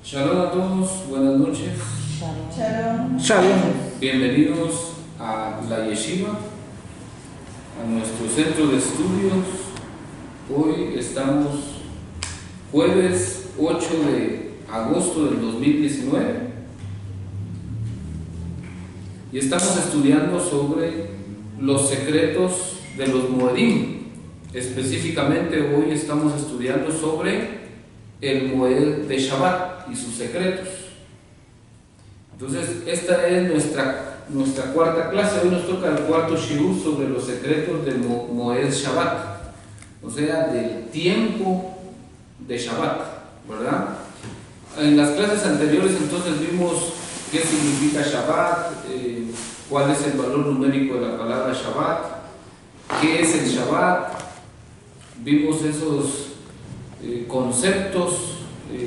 Shalom a todos, buenas noches. Shalom. Shalom. Bienvenidos a la Yeshiva, a nuestro centro de estudios. Hoy estamos jueves 8 de agosto del 2019 y estamos estudiando sobre los secretos de los Moedim. Específicamente hoy estamos estudiando sobre el Moed de Shabbat y sus secretos. Entonces esta es nuestra cuarta clase. Hoy nos toca el cuarto shiur sobre los secretos del Moed Shabbat, o sea, del tiempo de Shabbat, ¿verdad? En las clases anteriores entonces vimos qué significa Shabbat, cuál es el valor numérico de la palabra Shabbat, qué es el Shabbat, vimos esos conceptos,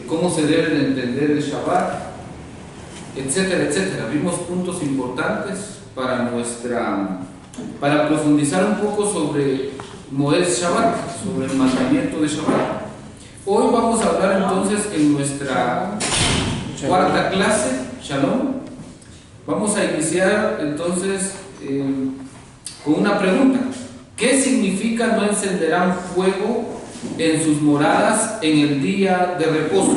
cómo se debe de entender el Shabbat, etcétera, etcétera. Vimos puntos importantes para profundizar un poco sobre Moed Shabbat, sobre el mandamiento de Shabbat. Hoy vamos a hablar entonces en nuestra cuarta clase, Shalom. Vamos a iniciar entonces con una pregunta. ¿Qué significa no encenderán fuego en sus moradas en el día de reposo?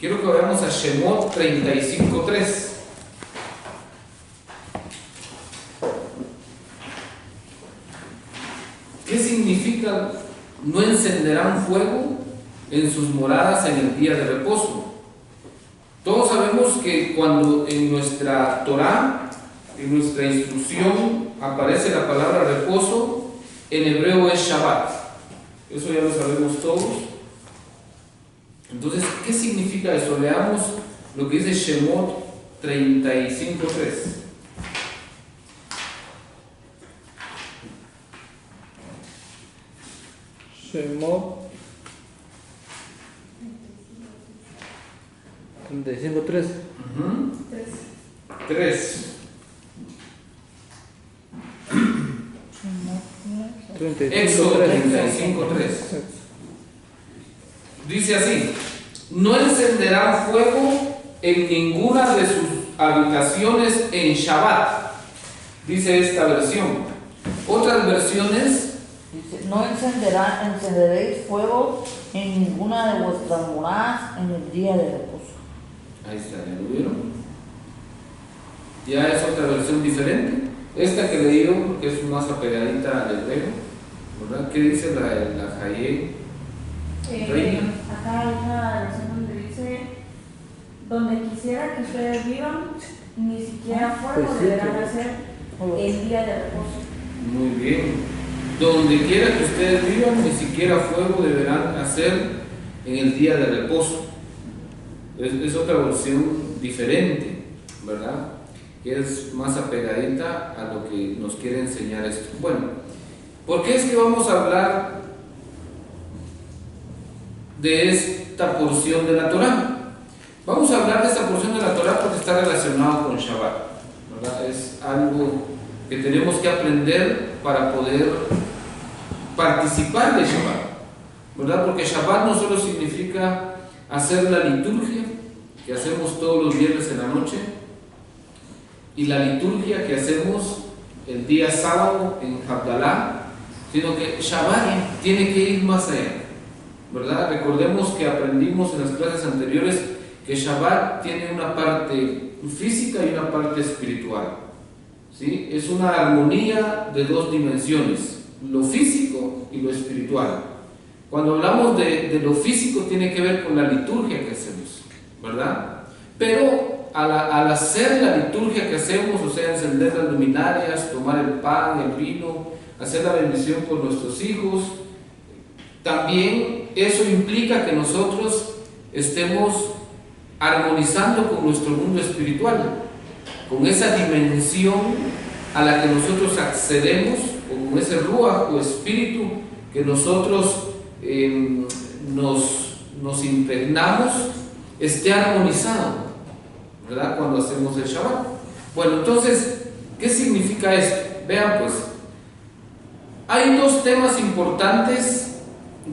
Quiero que vayamos a Shemot 35:3. ¿Qué significa no encenderán fuego en sus moradas en el día de reposo? Todos sabemos que cuando en nuestra Torah, en nuestra instrucción, aparece la palabra reposo, en hebreo es Shabbat. Eso ya lo sabemos todos. Entonces, ¿qué significa eso? Leamos lo que dice Shemot 35:3. Shemot 35:3. 3. 35:3. Éxodo 35:3. Dice así: no encenderán fuego en ninguna de sus habitaciones en Shabbat. Dice esta versión. Otras versiones Dice, no encenderéis fuego en ninguna de vuestras moradas en el día de reposo. Ahí está, ¿ya lo vieron? Ya es otra versión diferente. Esta que leí yo, que es más apegadita al hebreo, ¿verdad? ¿Qué dice la Hayé? Acá hay una versión donde dice: donde quisiera que ustedes vivan, ni siquiera fuego Pues sí, deberán hacer el día de reposo. Muy bien. Donde quiera que ustedes vivan, ni siquiera fuego deberán hacer en el día de reposo. Es otra versión diferente, ¿verdad? Que es más apegadita a lo que nos quiere enseñar esto. Bueno, ¿por qué es que vamos a hablar de esta porción de la Torah? Vamos a hablar de esta porción de la Torah porque está relacionado con Shabbat, ¿verdad? Es algo que tenemos que aprender para poder participar de Shabbat, ¿verdad? Porque Shabbat no solo significa hacer la liturgia que hacemos todos los viernes en la noche y la liturgia que hacemos el día sábado en Havdalah, sino que Shabbat tiene que ir más allá, ¿verdad? Recordemos que aprendimos en las clases anteriores que Shabbat tiene una parte física y una parte espiritual, ¿sí? Es una armonía de dos dimensiones, lo físico y lo espiritual. Cuando hablamos de lo físico tiene que ver con la liturgia que hacemos, ¿verdad? Pero al hacer la liturgia que hacemos, o sea, encender las luminarias, tomar el pan, el vino, hacer la bendición por nuestros hijos, también eso implica que nosotros estemos armonizando con nuestro mundo espiritual, con esa dimensión a la que nosotros accedemos, con ese ruaj o espíritu que nosotros nos impregnamos, esté armonizado, ¿verdad? Cuando hacemos el Shabbat. Bueno, entonces, ¿qué significa esto? Vean pues, hay dos temas importantes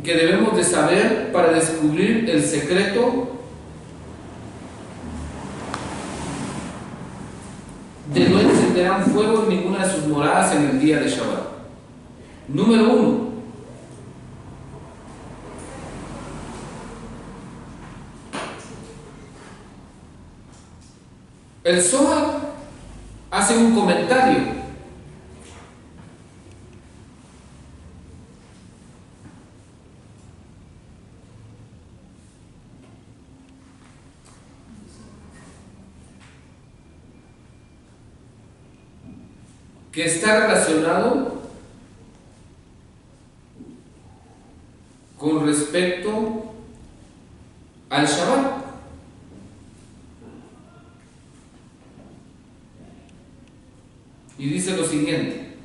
que debemos de saber para descubrir el secreto de no encenderán fuego en ninguna de sus moradas en el día de Shabbat. Número 1. El Zohar hace un comentario que está relacionado con respecto al Shabbat. Y dice lo siguiente: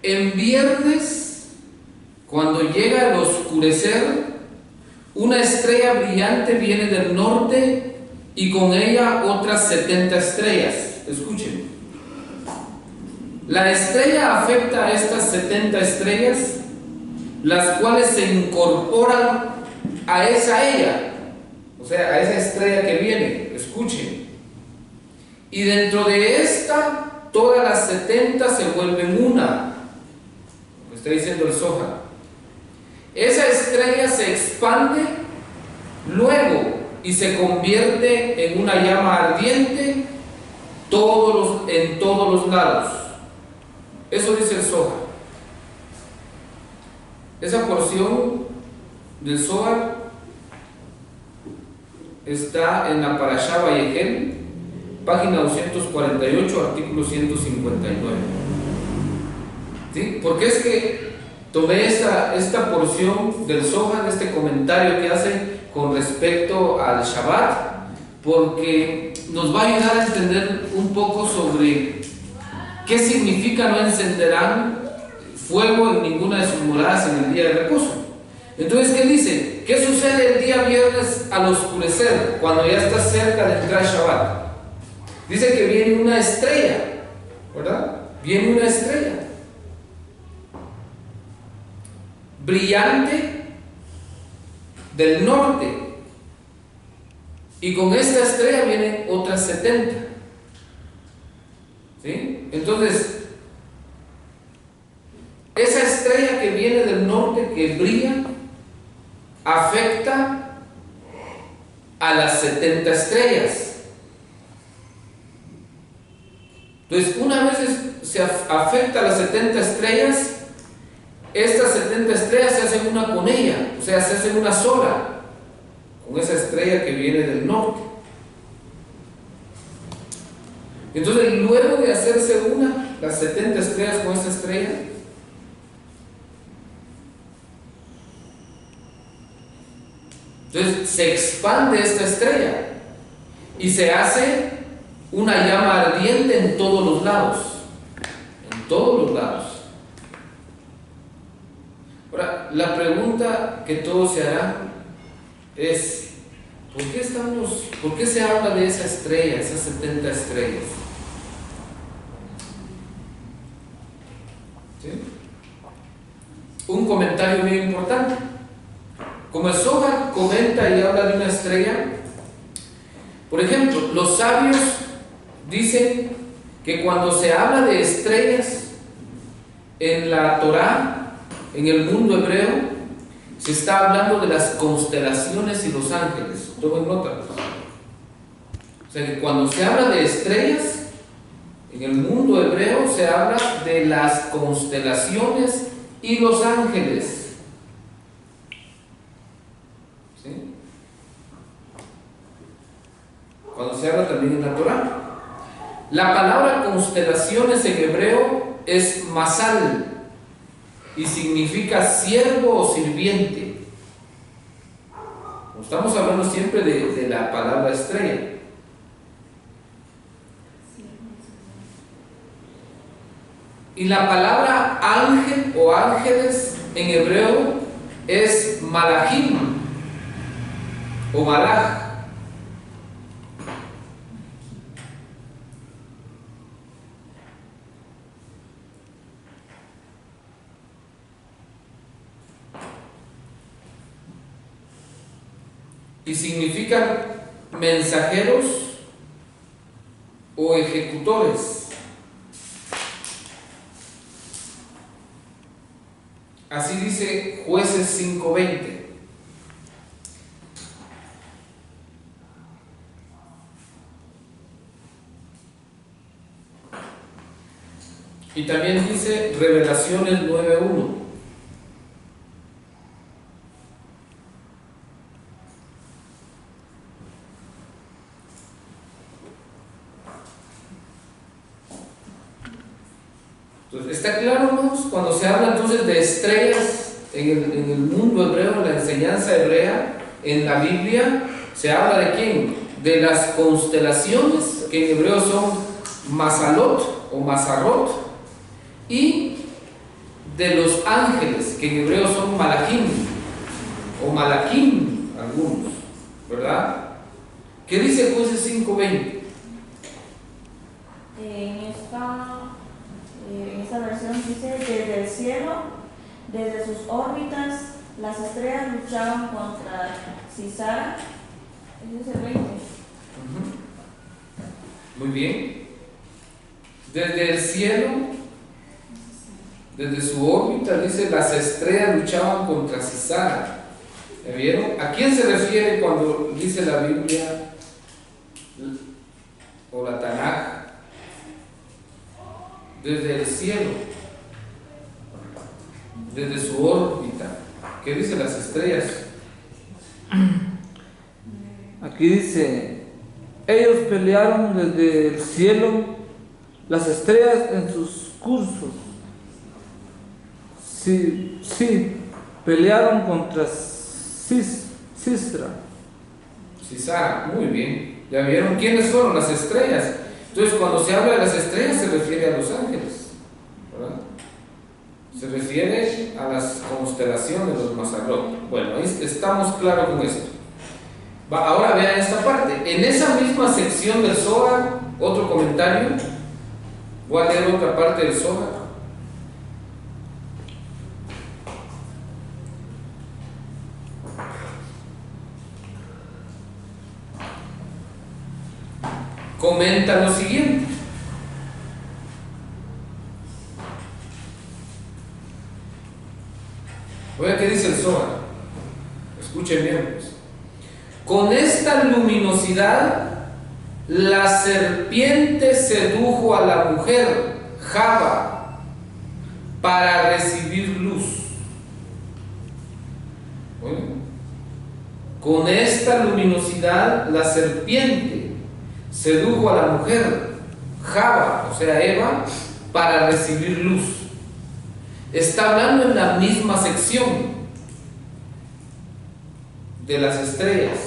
en viernes, cuando llega el oscurecer, una estrella brillante viene del norte y con ella otras 70 estrellas. Escuchen. La estrella afecta a estas 70 estrellas, las cuales se incorporan a ella, o sea, a esa estrella que viene. Escuchen. Y dentro de esta, todas las 70 se vuelven una. Lo que está diciendo el Zohar. Esa estrella se expande luego y se convierte en una llama ardiente en todos los lados. Eso dice el Zohar. Esa porción del Zohar está en la Parashá Vayekel, página 248, artículo 159. ¿Sí? Porque es que tomé esta porción del Zohar, este comentario que hace con respecto al Shabbat, porque nos va a ayudar a entender un poco sobre qué significa no encenderán fuego en ninguna de sus moradas en el día de reposo. Entonces, ¿qué dice? ¿Qué sucede el día viernes al oscurecer, cuando ya está cerca de entrar Shabbat? Dice que viene una estrella, ¿verdad? Viene una estrella brillante del norte, y con esta estrella vienen otras 70. ¿Sí? Entonces, esa estrella que viene del norte, que brilla, afecta a las 70 estrellas. Entonces, una vez se afecta a las 70 estrellas, estas 70 estrellas se hacen una con ella, o sea, se hacen una sola con esa estrella que viene del norte. Entonces, luego de hacerse una, las 70 estrellas con esa estrella, entonces se expande esta estrella y se hace una llama ardiente en todos los lados. En todos los lados. Ahora, la pregunta que todos se harán es: ¿por qué se habla de esa estrella, esas 70 estrellas? ¿Sí? Un comentario muy importante. Como el Zohar comenta y habla de una estrella, por ejemplo, los sabios dicen que cuando se habla de estrellas en la Torá, en el mundo hebreo, se está hablando de las constelaciones y los ángeles. Tomen nota. O sea que cuando se habla de estrellas en el mundo hebreo, se habla de las constelaciones y los ángeles. ¿Sí? Cuando se habla también en la Torá. La palabra constelaciones en hebreo es masal y significa siervo o sirviente. Estamos hablando siempre de la palabra estrella. Y la palabra ángel o ángeles en hebreo es malachim o malach. y significan mensajeros o ejecutores. Así dice Jueces 5:20. Y también dice Revelaciones 9:1. Entonces, ¿está claro, hermanos? Cuando se habla entonces de estrellas en el mundo hebreo, en la enseñanza hebrea, en la Biblia, ¿se habla de quién? De las constelaciones, que en hebreo son Mazalot o Mazarot, y de los ángeles, que en hebreo son Malachim o Malakim, algunos, ¿verdad? ¿Qué dice Jueces 5:20? En esta versión dice: desde el cielo, desde sus órbitas, las estrellas luchaban contra Sisara. Ese es el 20. Muy bien. Desde el cielo, desde su órbita, dice, las estrellas luchaban contra Sisara. ¿Me vieron? ¿A quién se refiere cuando dice la Biblia o la Tanaj? Desde el cielo, desde su órbita. ¿Qué dice las estrellas? Aquí dice, ellos pelearon desde el cielo, las estrellas en sus cursos. Sí, pelearon contra Sisra. Sisara, muy bien. ¿Ya vieron quiénes fueron las estrellas? Entonces, cuando se habla de las estrellas, se refiere a los ángeles, ¿verdad? Se refiere a las constelaciones de los Mazarot. Bueno, ahí estamos claros con esto. Ahora vean esta parte. En esa misma sección del Zohar, otro comentario. Voy a leer otra parte del Zohar. Comenta lo siguiente. Oigan qué dice el Zohar. Escuchen bien, pues. Con esta luminosidad, la serpiente sedujo a la mujer, Java, para recibir luz. ¿Oigan? Con esta luminosidad, la serpiente sedujo a la mujer, Java, o sea, Eva, para recibir luz. Está hablando en la misma sección de las estrellas.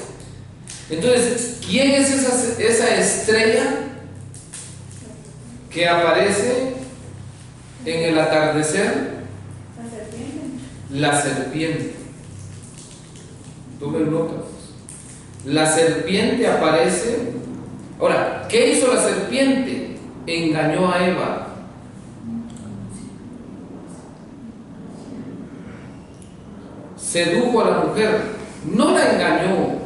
Entonces, ¿quién es esa estrella que aparece en el atardecer? La serpiente. La serpiente. Tomen notas. La serpiente aparece. Ahora, ¿qué hizo la serpiente? Engañó a Eva. Sedujo a la mujer. No la engañó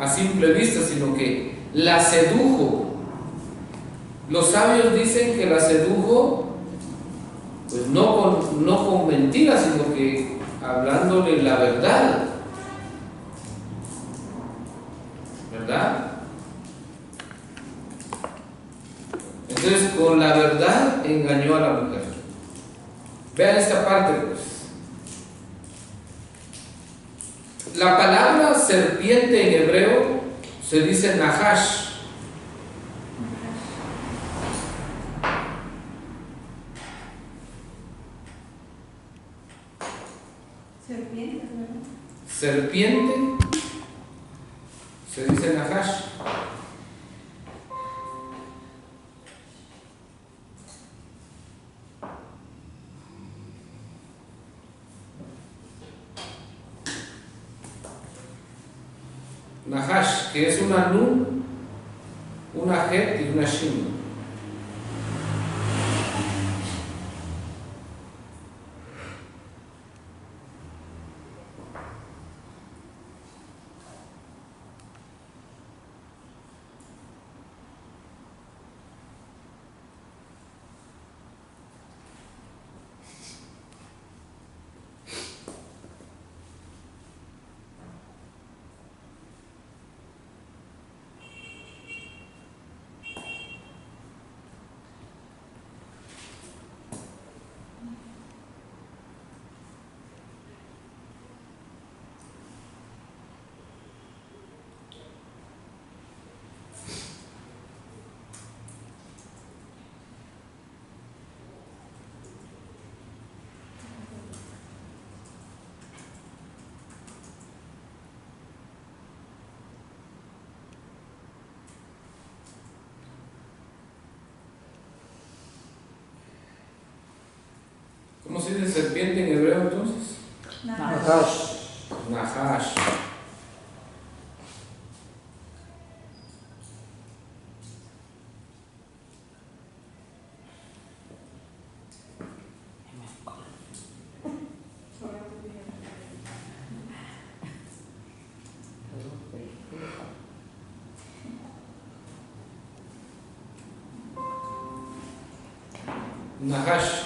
a simple vista, sino que la sedujo. Los sabios dicen que la sedujo, pues no con mentiras, sino que hablándole la verdad. ¿Verdad? Entonces, con la verdad engañó a la mujer. Vean esta parte, pues. La palabra serpiente en hebreo se dice Nahash. Serpiente, ¿verdad? Serpiente se dice Nahash. Nahash, que es una Nun, una Het y una Shin. serpiente en hebreo entonces? Nahash. Nahash. Nahash.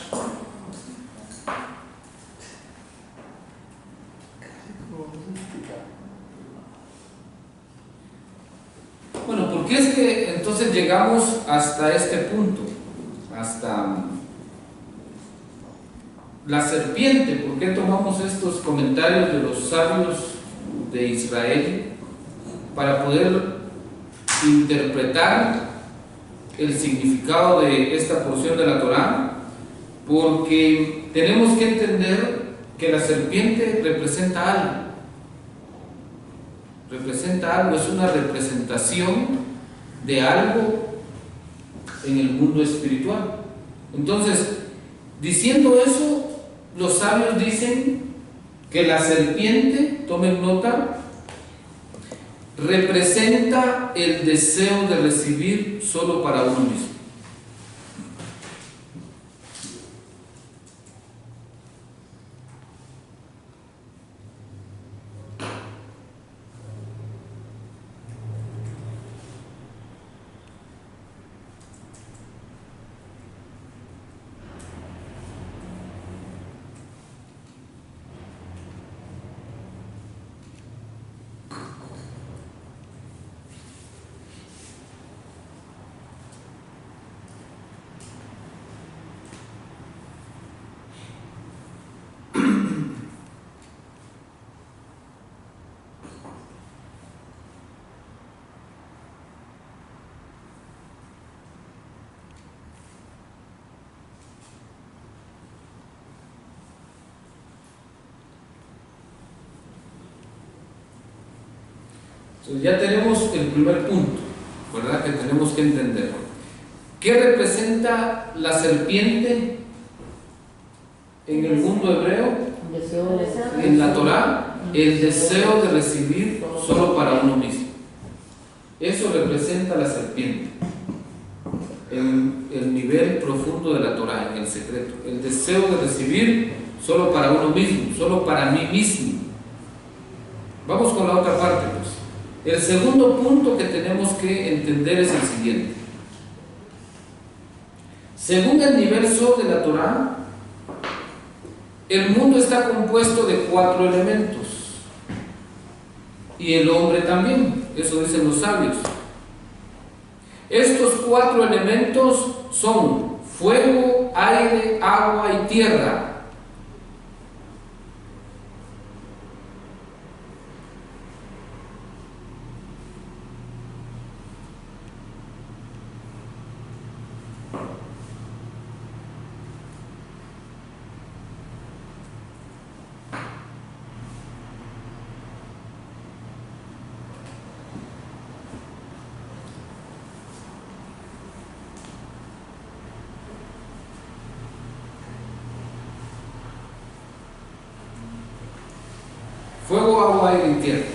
Bueno, ¿por qué es que entonces llegamos hasta este punto? Hasta la serpiente. ¿Por qué tomamos estos comentarios de los sabios de Israel para poder interpretar el significado de esta porción de la Torá? Porque tenemos que entender que la serpiente representa algo. Representa algo, es una representación de algo en el mundo espiritual. Entonces, diciendo eso, los sabios dicen que la serpiente, tomen nota, representa el deseo de recibir solo para uno mismo. Entonces ya tenemos el primer punto, ¿verdad? Que tenemos que entender. ¿Qué representa la serpiente en el mundo hebreo? En la Torá, el deseo de recibir solo para uno mismo. Eso representa la serpiente en el nivel profundo de la Torá, en el secreto. El deseo de recibir solo para uno mismo, solo para mí mismo. Vamos con la otra parte, pues. El segundo punto que tenemos que entender es el siguiente. Según el nivel Sod de la Torá, el mundo está compuesto de 4 elementos y el hombre también, eso dicen los sabios. Estos 4 elementos son fuego, aire, agua y tierra. Fuego, agua, aire y tierra.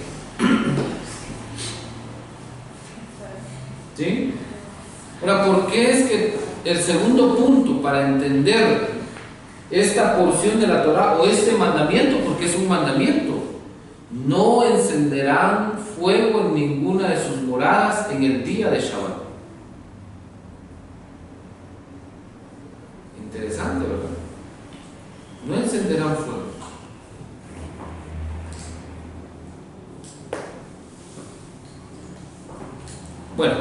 ¿Sí? Ahora, ¿por qué es que el segundo punto para entender esta porción de la Torá o este mandamiento, porque es un mandamiento, no encenderán fuego en ninguna de sus moradas en el día de Shabbat? Interesante, ¿verdad? No encenderán fuego. Bueno,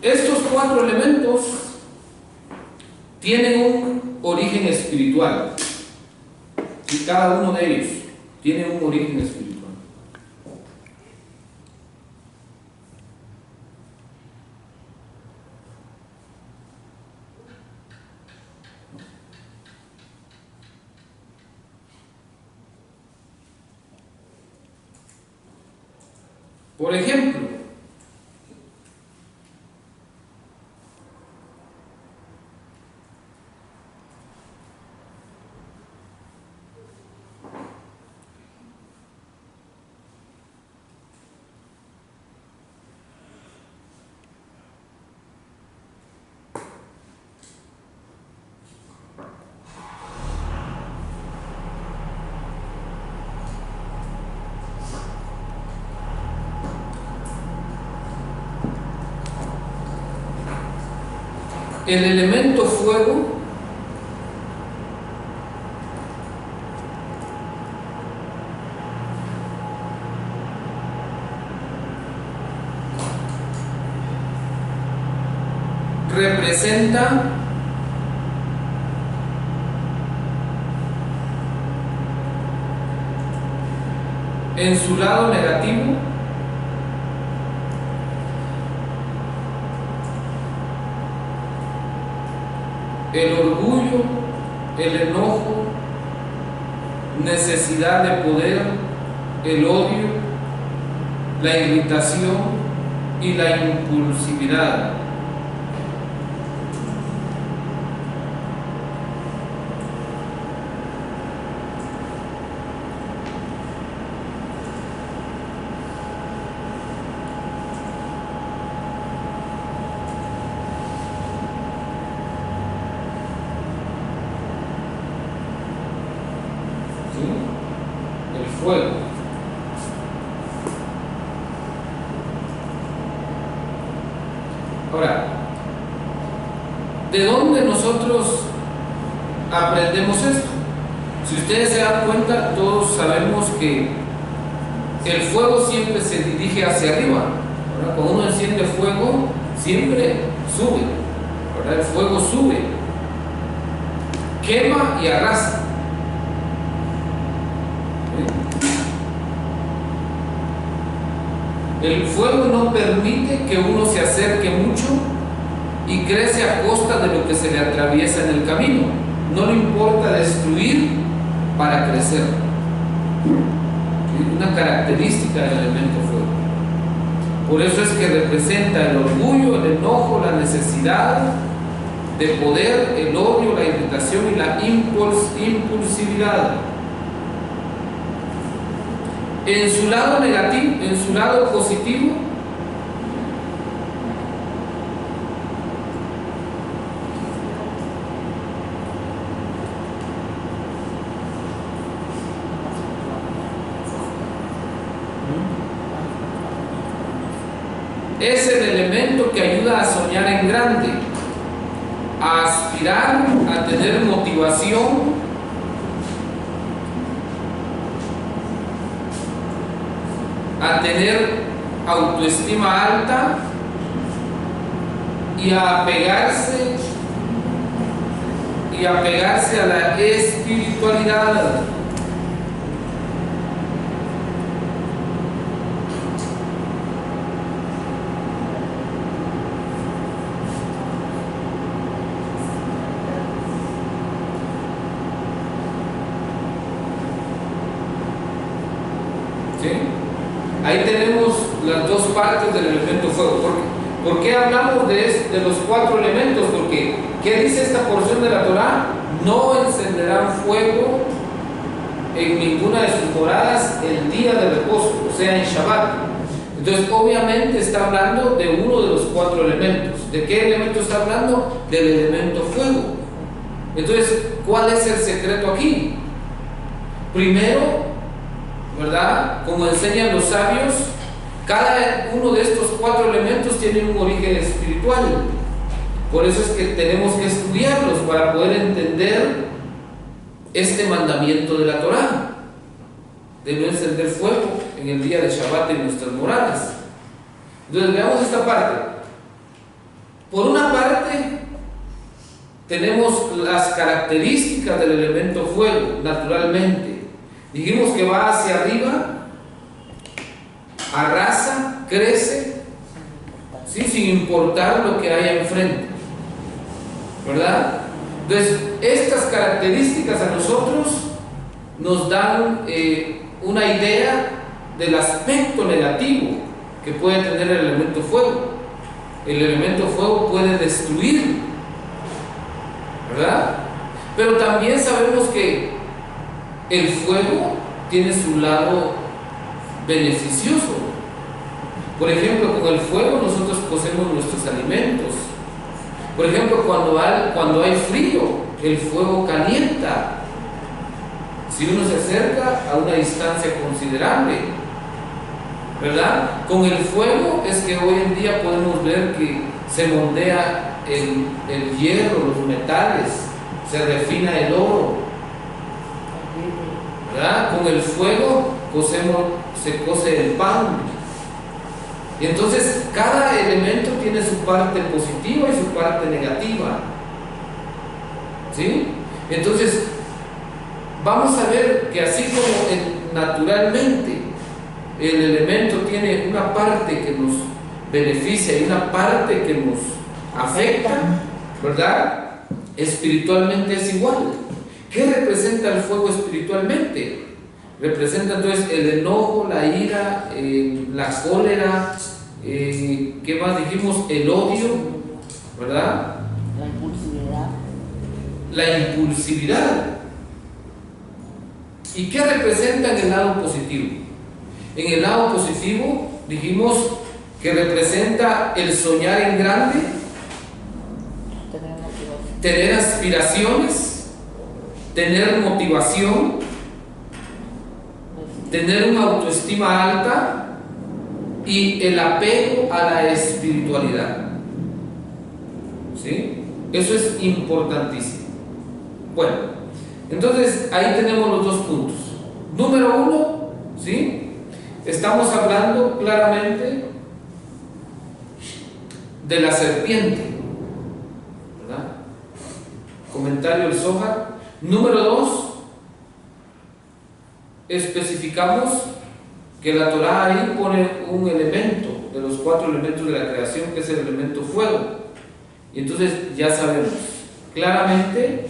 estos 4 elementos tienen un origen espiritual, y cada uno de ellos tiene un origen espiritual. Por ejemplo, el elemento fuego representa en su lado negativo el orgullo, el enojo, necesidad de poder, el odio, la irritación y la impulsividad. Fuego. Ahora, ¿de dónde nosotros aprendemos esto? Si ustedes se dan cuenta, todos sabemos que el fuego siempre se dirige hacia arriba, ¿verdad? Cuando uno enciende fuego, siempre sube, ¿verdad? El fuego sube, quema y arrasa. El fuego no permite que uno se acerque mucho y crece a costa de lo que se le atraviesa en el camino. No le importa destruir para crecer. Es una característica del elemento fuego. Por eso es que representa el orgullo, el enojo, la necesidad de poder, el odio, la irritación y la impulsividad. En su lado negativo, en su lado positivo, es el elemento que ayuda a soñar en grande, a aspirar, a tener motivación, a tener autoestima alta y a apegarse a la espiritualidad. ¿Sí? Ahí tenemos las dos partes del elemento fuego. ¿Por qué hablamos de los cuatro elementos? Porque, ¿qué dice esta porción de la Torá? No encenderán fuego en ninguna de sus moradas el día de reposo, o sea, en Shabbat. Entonces, obviamente está hablando de uno de los cuatro elementos. ¿De qué elemento está hablando? Del elemento fuego. Entonces, ¿cuál es el secreto aquí? Primero, ¿verdad? Como enseñan los sabios, cada uno de estos cuatro elementos tiene un origen espiritual. Por eso es que tenemos que estudiarlos para poder entender este mandamiento de la Torá, de no encender fuego en el día de Shabbat en nuestras moradas. Entonces veamos esta parte. Por una parte, tenemos las características del elemento fuego, naturalmente. Dijimos que va hacia arriba, arrasa, crece, ¿sí? Sin importar lo que haya enfrente, ¿verdad? Entonces, estas características a nosotros nos dan una idea del aspecto negativo que puede tener el elemento fuego. El elemento fuego puede destruir, ¿verdad? Pero también sabemos que el fuego tiene su lado beneficioso. Por ejemplo, con el fuego nosotros cocemos nuestros alimentos. Por ejemplo, cuando hay frío, el fuego calienta. Si uno se acerca a una distancia considerable, ¿verdad? Con el fuego es que hoy en día podemos ver que se moldea el hierro, los metales, se refina el oro, ¿verdad? Con el fuego se cose el pan. Y entonces cada elemento tiene su parte positiva y su parte negativa, ¿sí? Entonces vamos a ver que así como naturalmente el elemento tiene una parte que nos beneficia y una parte que nos afecta, ¿verdad? Espiritualmente es igual. ¿Qué representa el fuego espiritualmente? Representa entonces el enojo, la ira, la cólera, ¿qué más dijimos? El odio, ¿verdad? La impulsividad. La impulsividad. ¿Y qué representa en el lado positivo? En el lado positivo dijimos que representa el soñar en grande, tener aspiraciones, tener motivación, tener una autoestima alta y el apego a la espiritualidad. ¿Sí? Eso es importantísimo. Bueno, entonces ahí tenemos los dos puntos. Número uno, ¿sí? Estamos hablando claramente de la serpiente, ¿verdad? Comentario del Zohar. Número dos, especificamos que la Torah ahí pone un elemento de los 4 elementos de la creación, que es el elemento fuego. Y entonces ya sabemos claramente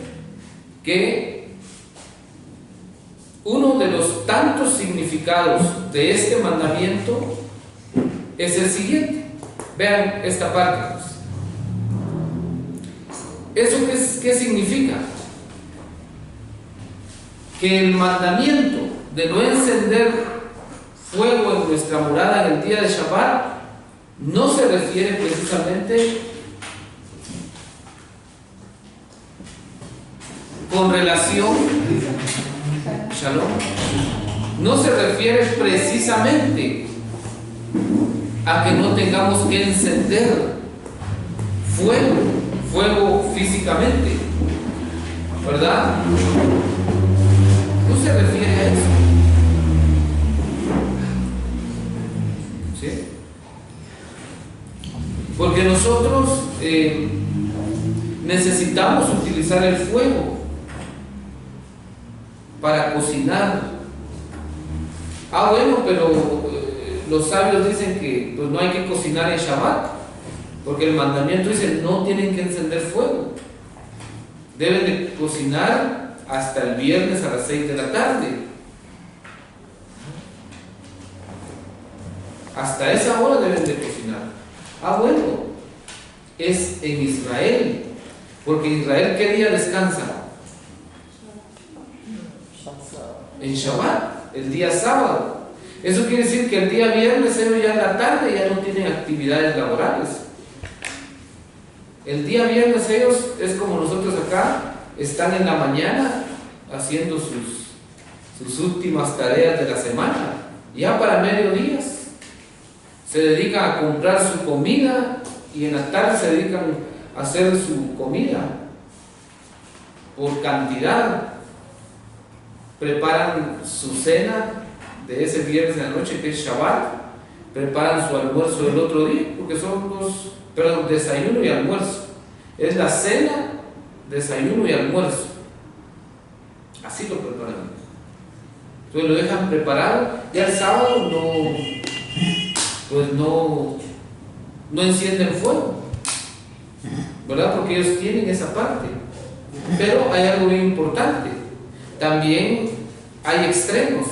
que uno de los tantos significados de este mandamiento es el siguiente. Vean esta parte, pues. ¿Eso qué significa? Que el mandamiento de no encender fuego en nuestra morada en el día de Shabbat no se refiere precisamente con relación, Shalom, no se refiere precisamente a que no tengamos que encender fuego físicamente, ¿verdad? No se refiere a eso. ¿Sí? Porque nosotros necesitamos utilizar el fuego para cocinar. Bueno, pero los sabios dicen que pues, no hay que cocinar en Shabbat, porque el mandamiento dice no tienen que encender fuego, deben de cocinar hasta el viernes a las 6 de la tarde. Hasta esa hora deben de cocinar. Bueno, es en Israel, porque en Israel ¿qué día descansa? En Shabbat, el día sábado. Eso quiere decir que el día viernes ellos ya en la tarde ya no tienen actividades laborales. El día viernes ellos es como nosotros acá, están en la mañana haciendo sus últimas tareas de la semana. Ya para mediodía se dedican a comprar su comida y en la tarde se dedican a hacer su comida por cantidad. Preparan su cena de ese viernes de la noche, que es Shabbat, preparan su almuerzo del otro día, porque son desayuno y almuerzo. Es la cena, desayuno y almuerzo. Así lo preparan. Entonces lo dejan preparado. Ya el sábado no encienden fuego, ¿verdad? Porque ellos tienen esa parte. Pero hay algo muy importante. También hay extremos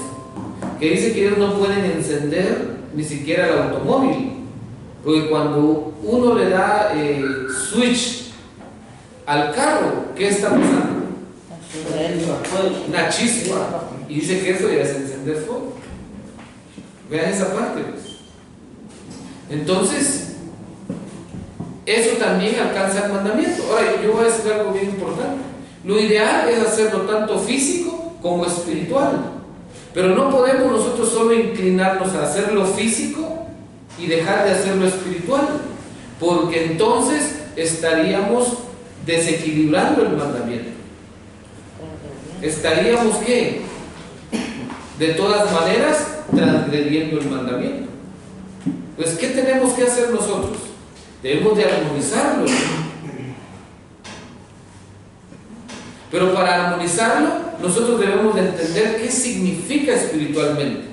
que dicen que ellos no pueden encender ni siquiera el automóvil, porque cuando uno le da switch al carro, ¿qué está pasando? Una chispa, y dice que eso ya es encender fuego. Vean esa parte, pues. Entonces eso también alcanza el mandamiento. Ahora yo voy a decir algo bien importante. Lo ideal es hacerlo tanto físico como espiritual, pero no podemos nosotros solo inclinarnos a hacerlo físico y dejar de hacerlo espiritual, porque entonces estaríamos desequilibrando el mandamiento. Estaríamos, ¿qué? De todas maneras, transgrediendo el mandamiento. Pues, ¿qué tenemos que hacer nosotros? Debemos de armonizarlo. Pero para armonizarlo, nosotros debemos de entender qué significa espiritualmente,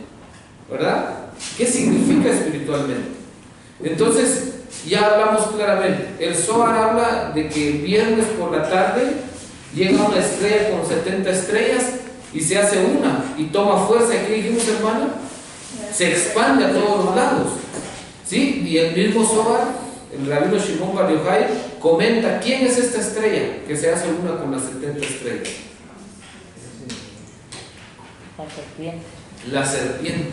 ¿verdad? ¿Qué significa espiritualmente? Entonces, ya hablamos claramente. El Zohar habla de que el viernes por la tarde llega una estrella con 70 estrellas y se hace una y toma fuerza. ¿Y qué dijimos, hermano? Se expande a todos los lados, ¿sí? Y el mismo Zohar, el rabino Shimon Bar Yochai, comenta quién es esta estrella que se hace una con las 70 estrellas. La serpiente. La serpiente.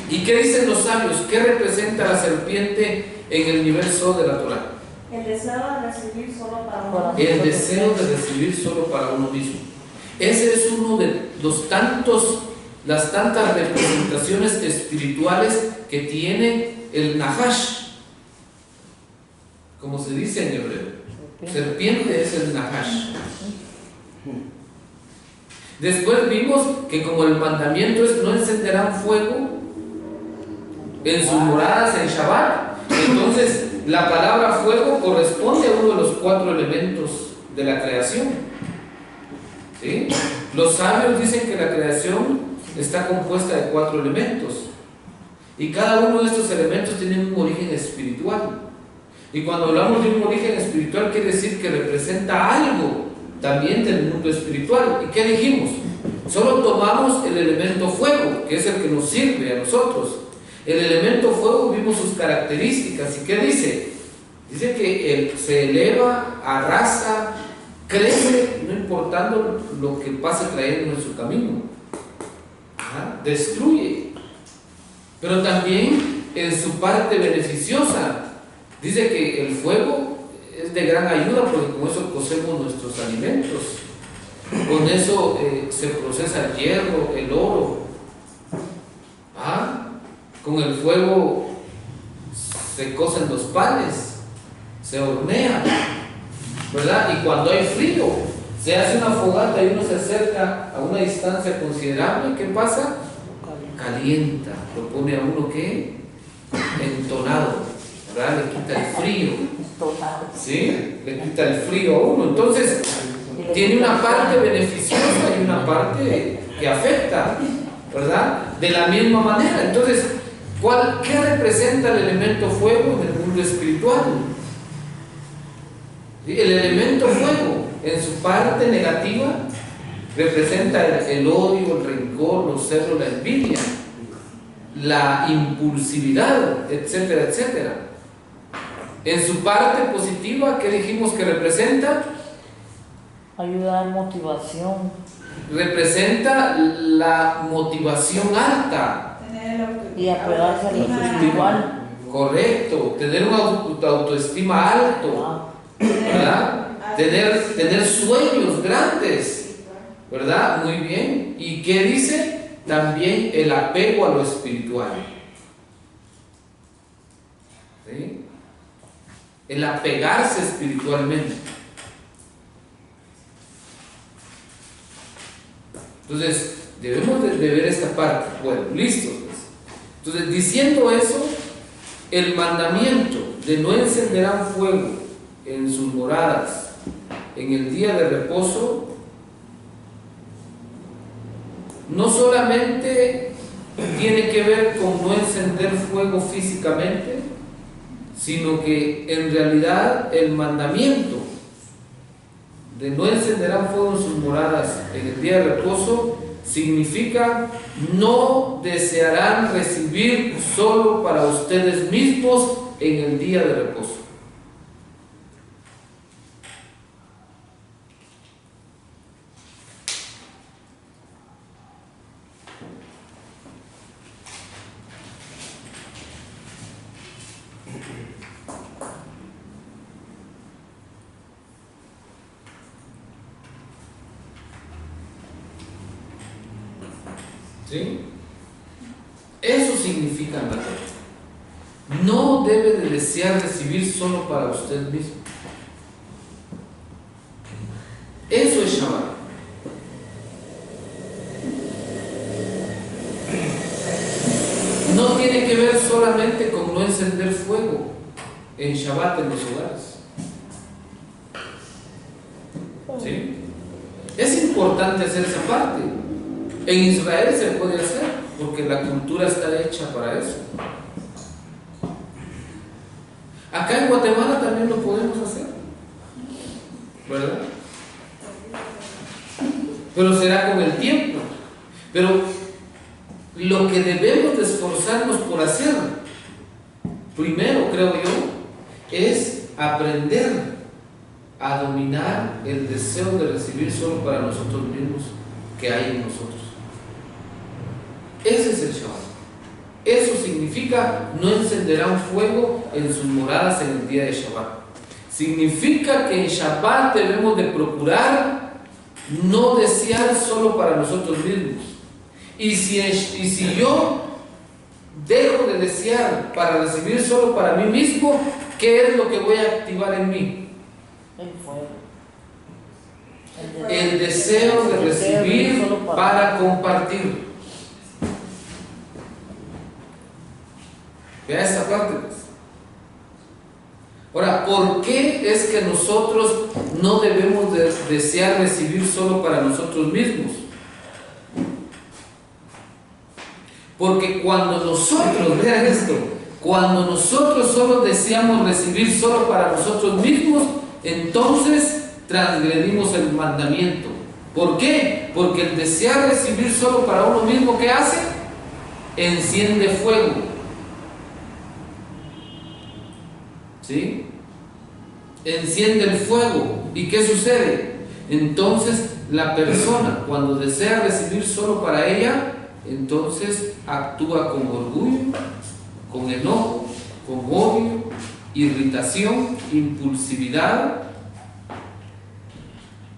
¿Y qué dicen los sabios? ¿Qué representa la serpiente en el nivel Sod de la Torah? El deseo de recibir solo para uno. El deseo de recibir solo para uno mismo. Ese es uno de las tantas representaciones espirituales que tiene el Nahash, como se dice en hebreo. Serpiente es el Nahash. Después vimos que como el mandamiento es no encenderán fuego en sus moradas en Shabbat, entonces la palabra fuego corresponde a uno de los 4 elementos de la creación, ¿sí? Los sabios dicen que la creación está compuesta de 4 elementos y cada uno de estos elementos tiene un origen espiritual. Y cuando hablamos de un origen espiritual, quiere decir que representa algo también del mundo espiritual. ¿Y qué dijimos? Solo tomamos el elemento fuego, que es el que nos sirve a nosotros. El elemento fuego vimos sus características. ¿Y qué dice? Dice que él se eleva, arrasa, crece, no importando lo que pase trayendo en su camino. Destruye. Pero también en su parte beneficiosa. Dice que el fuego es de gran ayuda porque con eso cocemos nuestros alimentos. Con eso se procesa el hierro, el oro. Con el fuego se cocen los panes, se hornean, ¿verdad? Y cuando hay frío, se hace una fogata y uno se acerca a una distancia considerable. ¿Qué pasa? Calienta, lo pone a uno ¿qué? Entonado, ¿verdad? Le quita el frío, ¿sí? Le quita el frío a uno. Entonces, tiene una parte beneficiosa y una parte que afecta, ¿verdad? De la misma manera. Entonces, ¿qué representa el elemento fuego en el mundo espiritual? ¿Sí? El elemento fuego, en su parte negativa, representa el odio, el rencor, los celos, la envidia, la impulsividad, etcétera, etcétera. En su parte positiva, ¿qué dijimos que representa? Ayuda a motivación. Representa la motivación alta. Y apegarse a lo espiritual. Correcto, tener una autoestima alto, ¿verdad? Tener sueños grandes, ¿verdad? Muy bien. ¿Y qué dice? También el apego a lo espiritual, ¿sí? El apegarse espiritualmente. Entonces, debemos de ver esta parte. Bueno, listo. Entonces, diciendo eso, el mandamiento de no encenderán fuego en sus moradas en el día de reposo, no solamente tiene que ver con no encender fuego físicamente, sino que en realidad el mandamiento de no encenderán fuego en sus moradas en el día de reposo significa no desearán recibir solo para ustedes mismos en el día de reposo. ¿Sí? Eso significa la Torah. No debe de desear recibir solo para usted mismo. no tiene que ver solamente con no encender fuego en Shabbat en los hogares. ¿Sí? Es importante hacer esa parte. En Israel se puede hacer, porque la cultura está hecha para eso. Acá en Guatemala también lo podemos hacer, ¿verdad? Pero será con el tiempo. Pero lo que debemos de esforzarnos por hacer, primero creo yo, es aprender a dominar el deseo de recibir solo para nosotros mismos que hay en nosotros. Ese es el Shabbat. Eso significa no encenderá un fuego en sus moradas en el día de Shabbat. Significa que en Shabbat debemos de procurar no desear solo para nosotros mismos. Y si yo dejo de desear para recibir solo para mí mismo, ¿qué es lo que voy a activar en mí? El fuego. El deseo de recibir para compartir. Vea esta parte, pues. Ahora, ¿por qué es que nosotros no debemos desear recibir solo para nosotros mismos? Porque cuando nosotros, vean esto, cuando nosotros solo deseamos recibir solo para nosotros mismos, entonces transgredimos el mandamiento. ¿Por qué? Porque el desear recibir solo para uno mismo, ¿qué hace? Enciende fuego. ¿Sí? Enciende el fuego. ¿Y qué sucede? Entonces la persona, cuando desea recibir solo para ella, entonces actúa con orgullo, con enojo, con odio, irritación, impulsividad,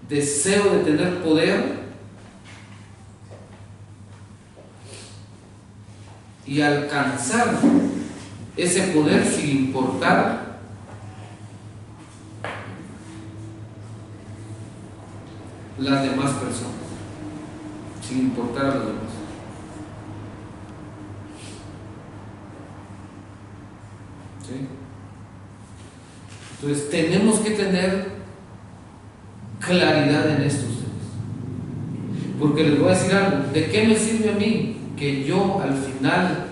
deseo de tener poder, y alcanzar ese poder sin importar las demás personas, sin importar a los demás. ¿Sí? Entonces tenemos que tener claridad en esto ustedes, porque les voy a decir algo. ¿De qué me sirve a mí que yo al final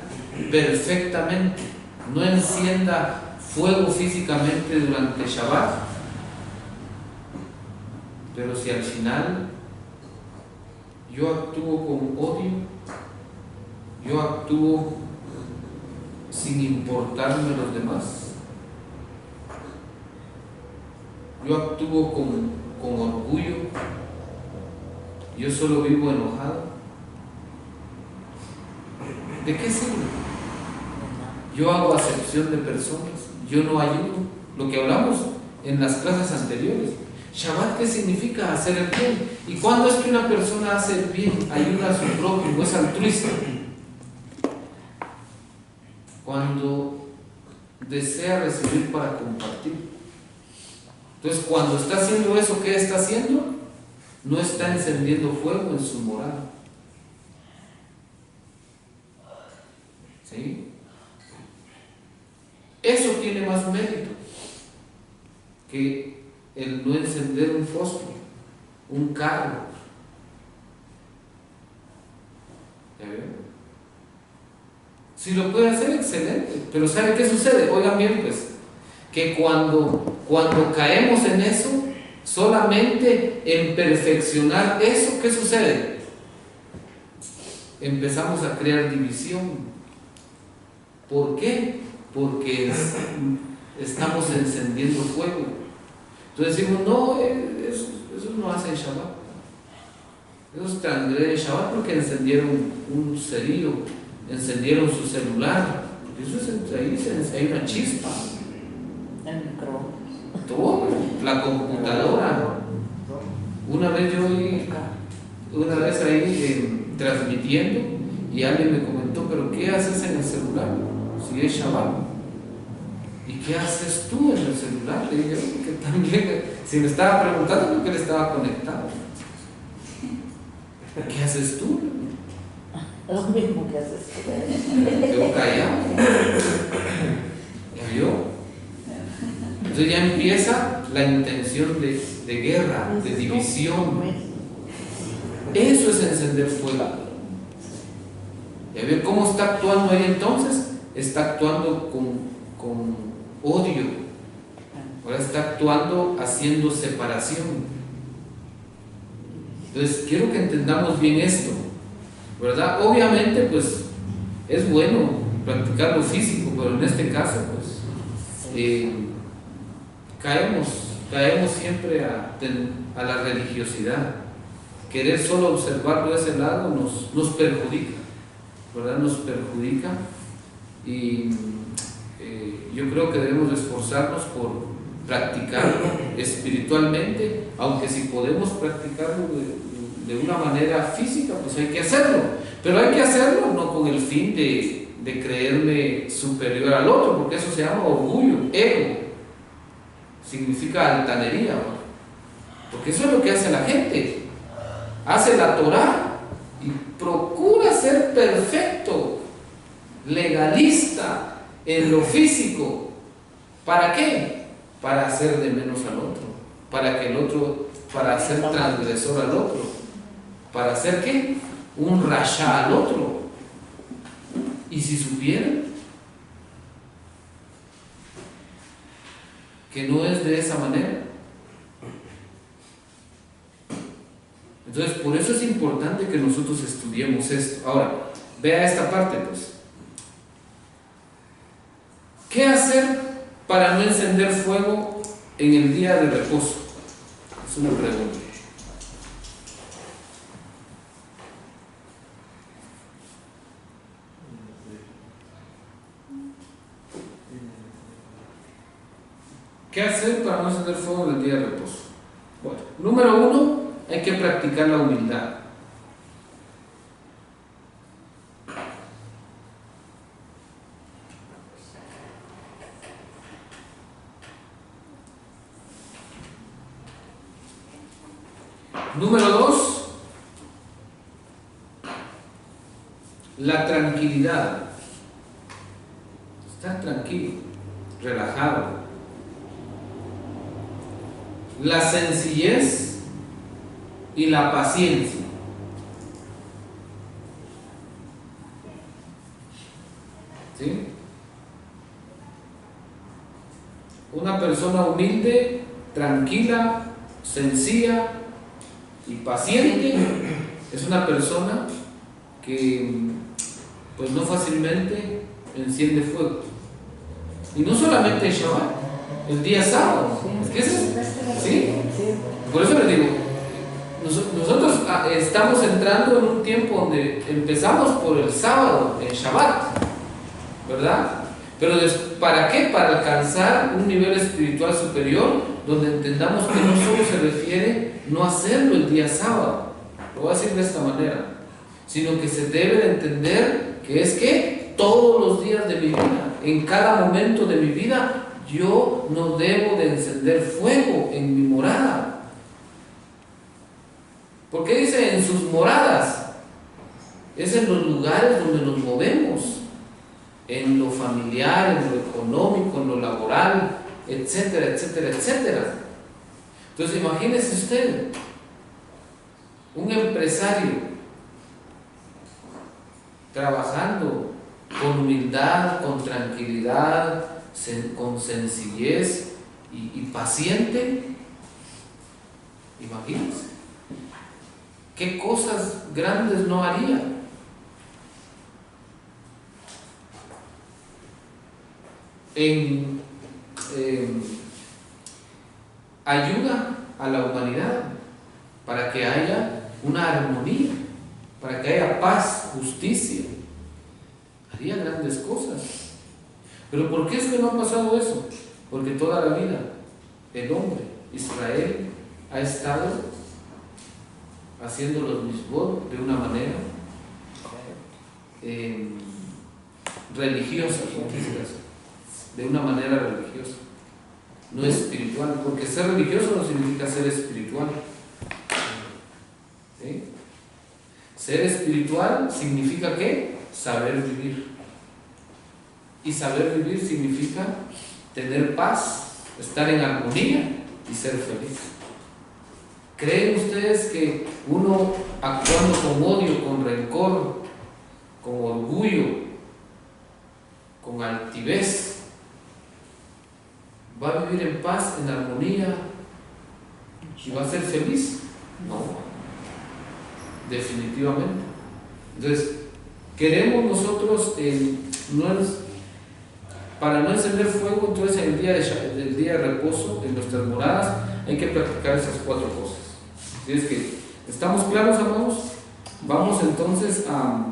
perfectamente no encienda fuego físicamente durante Shabbat, pero si al final yo actúo con odio, yo actúo sin importarme los demás, yo actúo con orgullo, yo solo vivo enojado? ¿De qué sirve? Yo hago acepción de personas, yo no ayudo, lo que hablamos en las clases anteriores. Shabbat, ¿qué significa? Hacer el bien. ¿Y cuándo es que una persona hace el bien, ayuda a su prójimo, es altruista? Cuando desea recibir para compartir. Entonces, cuando está haciendo eso, ¿qué está haciendo? No está encendiendo fuego en su morada. ¿Sí? Eso tiene más mérito que el no encender un fósforo, un carro. ¿Ya ven? Si lo puede hacer, excelente. Pero ¿sabe qué sucede? Oigan bien, pues, que cuando caemos en eso, solamente en perfeccionar eso, ¿qué sucede? Empezamos a crear división. ¿Por qué? Porque estamos encendiendo fuego. Entonces decimos, no, eso no hace en Shabbat. Esos transgreden Shabbat porque encendieron un cerillo, encendieron su celular. Eso es, ahí hay una chispa. El micrófono. Todo, la computadora. Una vez ahí transmitiendo, y alguien me comentó, pero ¿qué haces en el celular si es Shabbat? ¿Y qué haces tú en el celular? Le dije, que también, si me estaba preguntando, porque él estaba conectado. ¿Qué haces tú? Es lo mismo que haces. Quedó callado. ¿Ya vio? Entonces ya empieza la intención de guerra, de división. Eso es encender fuego. ¿Ya vio cómo está actuando ahí entonces? Está actuando con odio. Ahora está actuando haciendo separación. Entonces quiero que entendamos bien esto, ¿verdad? Obviamente pues es bueno practicar lo físico, pero en este caso pues caemos siempre a la religiosidad. Querer solo observarlo de ese lado nos perjudica, ¿verdad? Nos perjudica, y yo creo que debemos esforzarnos por practicarlo espiritualmente, aunque si podemos practicarlo de una manera física, pues hay que hacerlo, pero hay que hacerlo no con el fin de creerme superior al otro, porque eso se llama orgullo, ego, significa altanería, ¿no? Porque eso es lo que hace la gente, hace la Torá y procura ser perfecto, legalista en lo físico. ¿Para qué? Para hacer de menos al otro, para hacer transgresor al otro, para hacer ¿qué? Un rasha al otro. Y si supieran que no es de esa manera, entonces por eso es importante que nosotros estudiemos esto. Ahora, vea esta parte pues. ¿Qué hacer para no encender fuego en el día de reposo? Es una pregunta. ¿Qué hacer para no encender fuego en el día de reposo? Bueno, número 1, hay que practicar la humildad. Número 2, la tranquilidad. Estar tranquilo, relajado. La sencillez y la paciencia. ¿Sí? Una persona humilde, tranquila, sencilla y paciente es una persona que pues no fácilmente enciende fuego. Y no solamente el Shabbat, el día sábado. Es que ¿sí? Por eso les digo, nosotros estamos entrando en un tiempo donde empezamos por el sábado, el Shabbat, ¿verdad? Pero ¿para qué? Para alcanzar un nivel espiritual superior, donde entendamos que no solo se refiere no hacerlo el día sábado, lo voy a decir de esta manera, sino que se debe de entender que es que todos los días de mi vida, en cada momento de mi vida, yo no debo de encender fuego en mi morada. ¿Por qué dice en sus moradas? Es en los lugares donde nos movemos, en lo familiar, en lo económico, en lo laboral, etcétera, etcétera, etcétera. Entonces imagínese usted, un empresario trabajando con humildad, con tranquilidad, con sencillez y paciente. Imagínense qué cosas grandes no haría. En ayuda a la humanidad para que haya una armonía, para que haya paz, justicia, haría grandes cosas. Pero ¿por qué es que no ha pasado eso? Porque toda la vida el hombre, Israel, ha estado haciendo los misbot de una manera religiosa, de una manera religiosa, no espiritual, porque ser religioso no significa ser espiritual. ¿Sí? Ser espiritual significa ¿qué? Saber vivir. Y saber vivir significa tener paz, estar en armonía y ser feliz. ¿Creen ustedes que uno actuando con odio, con rencor, con orgullo, con altivez, va a vivir en paz, en armonía y va a ser feliz? No, definitivamente. Entonces, queremos nosotros para no encender fuego, entonces en el día de reposo, en nuestras moradas, hay que practicar esas 4 cosas. Así es que, ¿estamos claros, amados? Vamos entonces a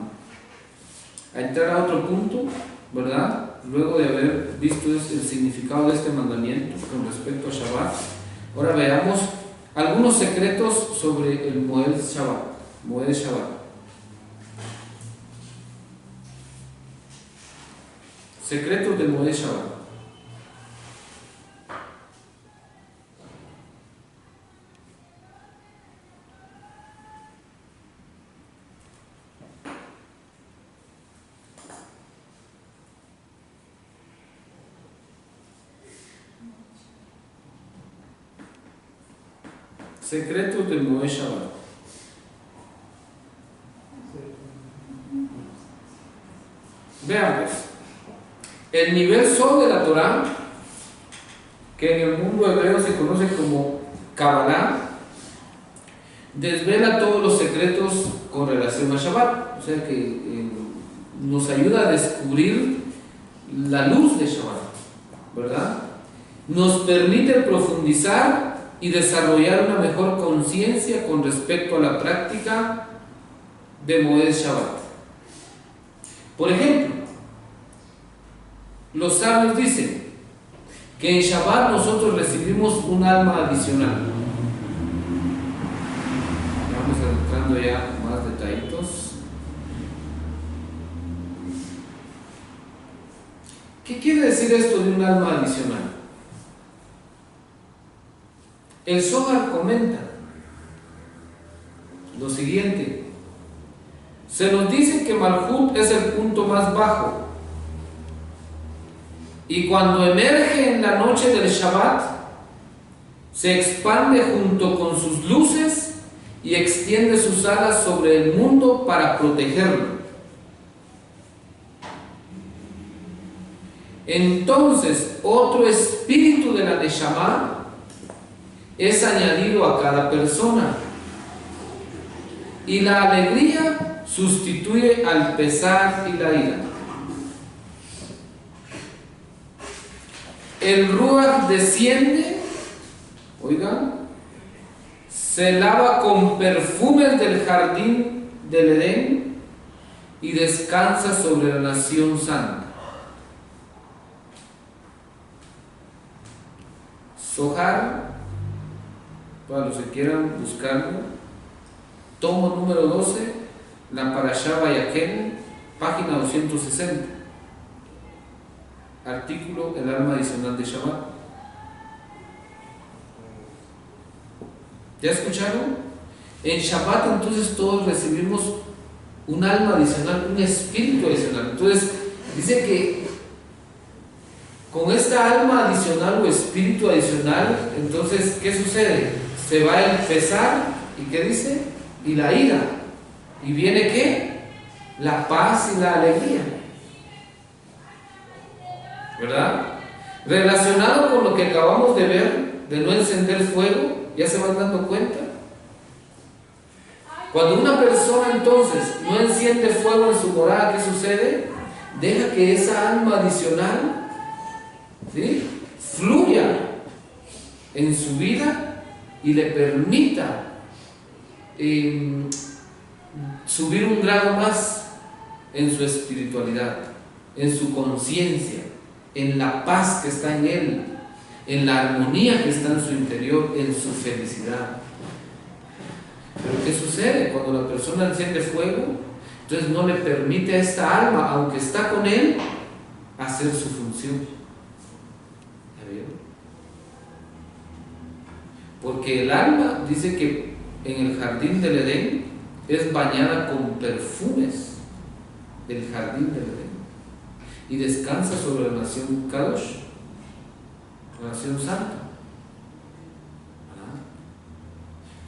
entrar a otro punto, ¿verdad? Luego de haber visto el significado de este mandamiento con respecto a Shabbat. Ahora veamos algunos secretos sobre el Moed Shabbat. Secretos del Moed Shabbat. Secretos del Moed Shabbat. Vean pues, el nivel Sod de la Torah, que en el mundo hebreo se conoce como Kabbalah, desvela todos los secretos con relación a Shabbat. O sea que nos ayuda a descubrir la luz de Shabbat, ¿verdad? Nos permite profundizar y desarrollar una mejor conciencia con respecto a la práctica de Moed Shabbat. Por ejemplo, los sabios dicen que en Shabbat nosotros recibimos un alma adicional. Vamos entrando ya más detallitos. ¿Qué quiere decir esto de un alma adicional? El Zohar comenta lo siguiente: se nos dice que Malhut es el punto más bajo, y cuando emerge en la noche del Shabbat, se expande junto con sus luces y extiende sus alas sobre el mundo para protegerlo. Entonces, otro espíritu de la Neshama es añadido a cada persona, y la alegría sustituye al pesar y la ira. El Ruach desciende, oigan, se lava con perfumes del jardín del Edén y descansa sobre la nación santa. Zohar, para los que quieran buscarlo, tomo número 12, la Parashá Vayakhel, página 260, artículo El alma adicional de Shabbat. ¿Ya escucharon? En Shabbat entonces todos recibimos un alma adicional, un espíritu adicional. Entonces dice que con esta alma adicional o espíritu adicional, entonces ¿qué sucede? Se va a pesar, ¿y qué dice? Y la ira. ¿Y viene qué? La paz y la alegría, ¿verdad? Relacionado con lo que acabamos de ver, de no encender fuego, ¿ya se van dando cuenta? Cuando una persona entonces no enciende fuego en su morada, ¿qué sucede? Deja que esa alma adicional, ¿sí?, fluya en su vida y le permita subir un grado más en su espiritualidad, en su conciencia, en la paz que está en él, en la armonía que está en su interior, en su felicidad. Pero ¿qué sucede? Cuando la persona enciende fuego, entonces no le permite a esta alma, aunque está con él, hacer su función. ¿Ya vieron? Porque el alma dice que en el jardín del Edén es bañada con perfumes el jardín del Edén y descansa sobre la nación Kadosh, la nación santa.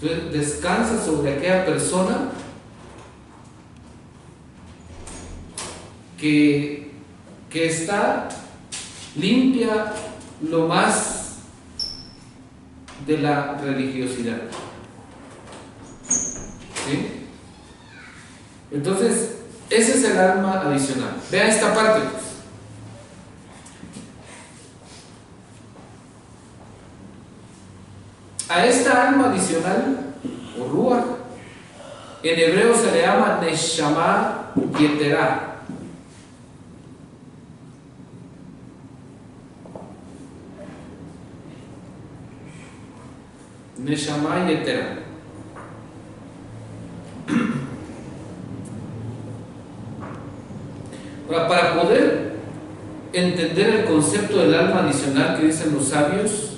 Entonces descansa sobre aquella persona que está limpia lo más de la religiosidad. ¿Sí? Entonces, ese es el alma adicional. Vea esta parte, pues. A esta alma adicional, o ruach, en hebreo se le llama neshama yeterá. Neshama yeterá. Ahora, para poder entender el concepto del alma adicional que dicen los sabios,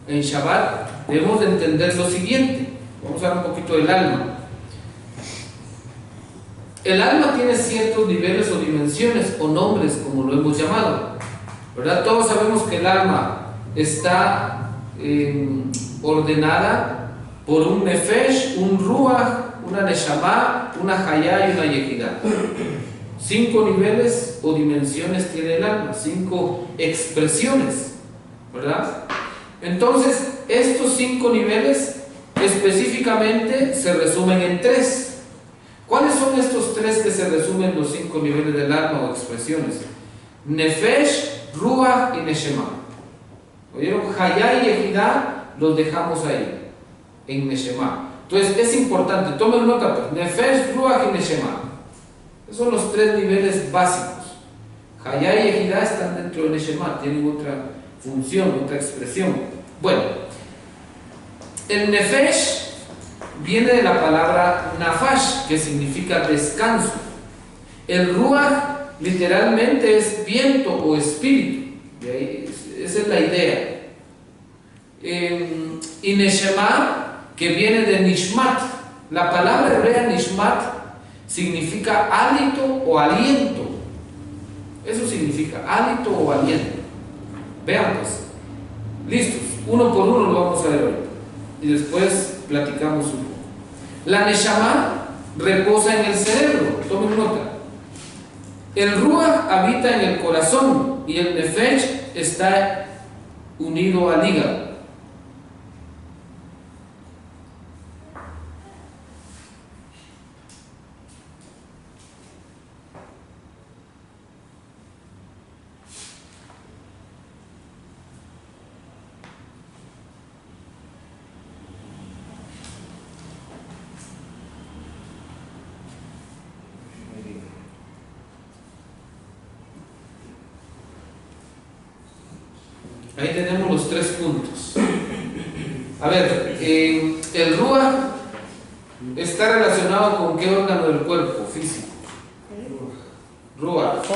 en Shabbat debemos de entender lo siguiente. Vamos a hablar un poquito del alma. El alma tiene ciertos niveles o dimensiones o nombres, como lo hemos llamado, ¿verdad? Todos sabemos que el alma está ordenada por un nefesh, un ruach, una neshama, una hayá y una yehidá. 5 niveles o dimensiones tiene el alma, 5 expresiones, ¿verdad? Entonces, estos 5 niveles específicamente se resumen en 3. ¿Cuáles son estos 3 que se resumen los 5 niveles del alma o expresiones? Nefesh, ruach y neshama. ¿Oyeron? Hayá y yehidá los dejamos ahí, en neshama. Entonces es importante, tomen nota, pues, nefesh, ruach y neshama. Esos son los 3 niveles básicos. Hayá y yehidá están dentro de neshama, tienen otra función, otra expresión. Bueno, el nefesh viene de la palabra nafash, que significa descanso. El ruach literalmente es viento o espíritu, de ahí, esa es la idea. Y neshama, que viene de nishmat. La palabra hebrea nishmat significa hálito o aliento. Eso significa hálito o aliento. Vean pues, listos, uno por uno lo vamos a ver ahorita y después platicamos un poco. La neshama reposa en el cerebro, tomen nota. El ruach habita en el corazón y el nefesh está unido al hígado. Ahí tenemos los 3 puntos. A ver, el ruach está relacionado con qué órgano del cuerpo físico. Ruach,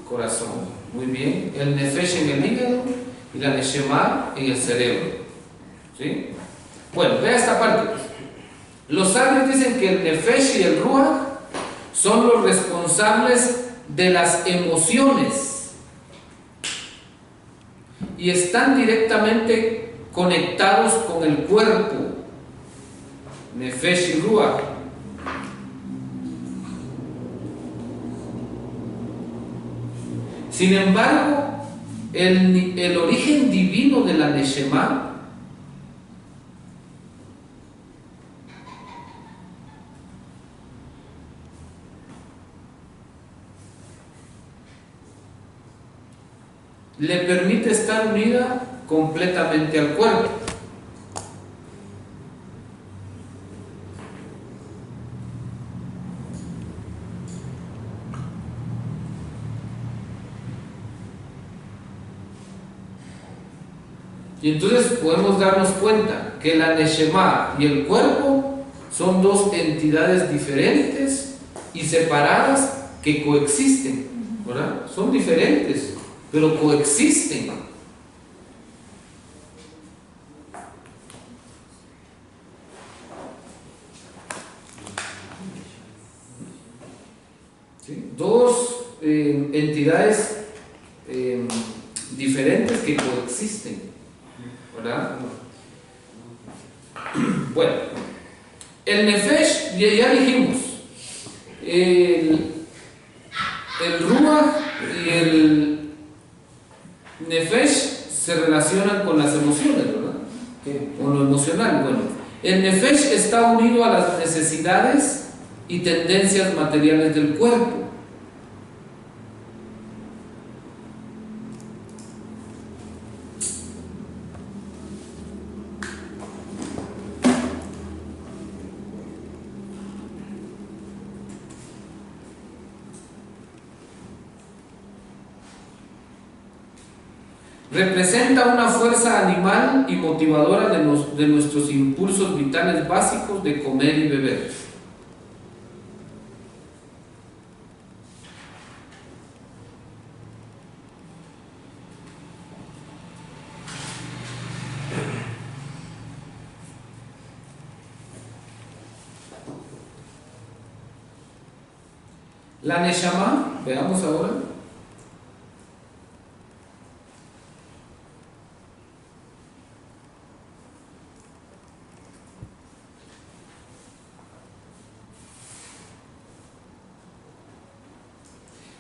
corazón. Muy bien. El nefesh en el hígado y la neshama en el cerebro. ¿Sí? Bueno, vea esta parte. Los sabios dicen que el nefesh y el ruach son los responsables de las emociones y están directamente conectados con el cuerpo, nefesh y ruach. Sin embargo, el origen divino de la neshama le permite estar unida completamente al cuerpo. Y entonces podemos darnos cuenta que la neshama y el cuerpo son 2 entidades diferentes y separadas que coexisten, ¿verdad? Son diferentes, pero coexisten. ¿Sí? Dos entidades diferentes que coexisten, ¿verdad? Bueno, el Nefesh, ya dijimos, el Ruach y el Nefesh se relacionan con las emociones, ¿verdad? Con lo emocional. Bueno, el Nefesh está unido a las necesidades y tendencias materiales del cuerpo. Representa una fuerza animal y motivadora de nuestros impulsos vitales básicos de comer y beber. La Neshama, veamos ahora.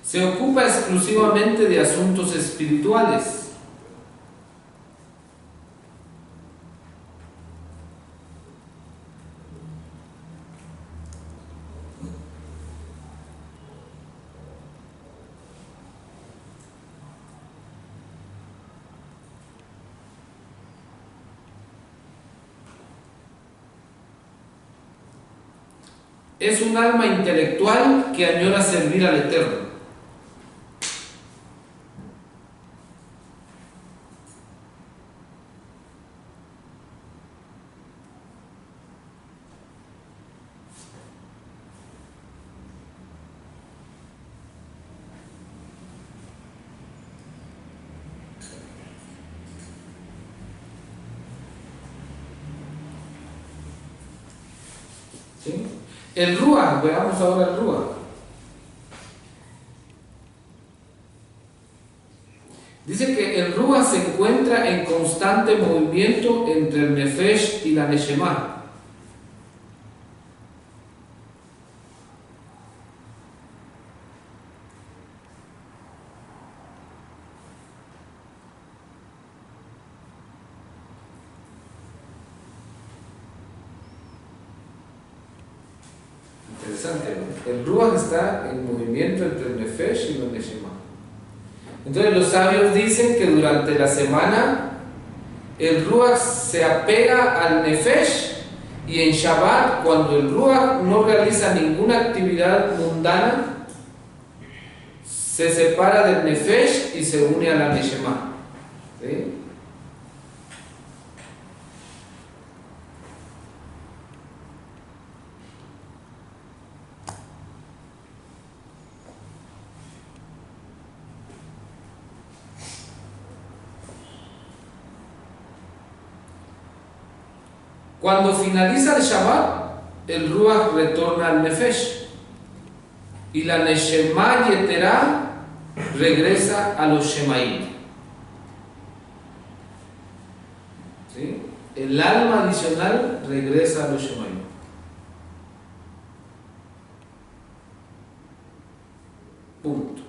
Se ocupa exclusivamente de asuntos espirituales. Es un alma intelectual que añora servir al Eterno. ¿Sí? El Ruach, veamos ahora el Ruach. Dice que el Ruach se encuentra en constante movimiento entre el Nefesh y la Neshama. Interesante, ¿no? El Ruach está en movimiento entre el Nefesh y la Neshama. Entonces los sabios dicen que durante la semana el Ruach se apega al Nefesh, y en Shabbat, cuando el Ruach no realiza ninguna actividad mundana, se separa del Nefesh y se une a la Neshama. ¿Sí? Cuando finaliza el Shabbat, el Ruach retorna al Nefesh y la Neshama Yeterá regresa a los Shemaim. ¿Sí? El alma adicional regresa a los Shemaim. Punto.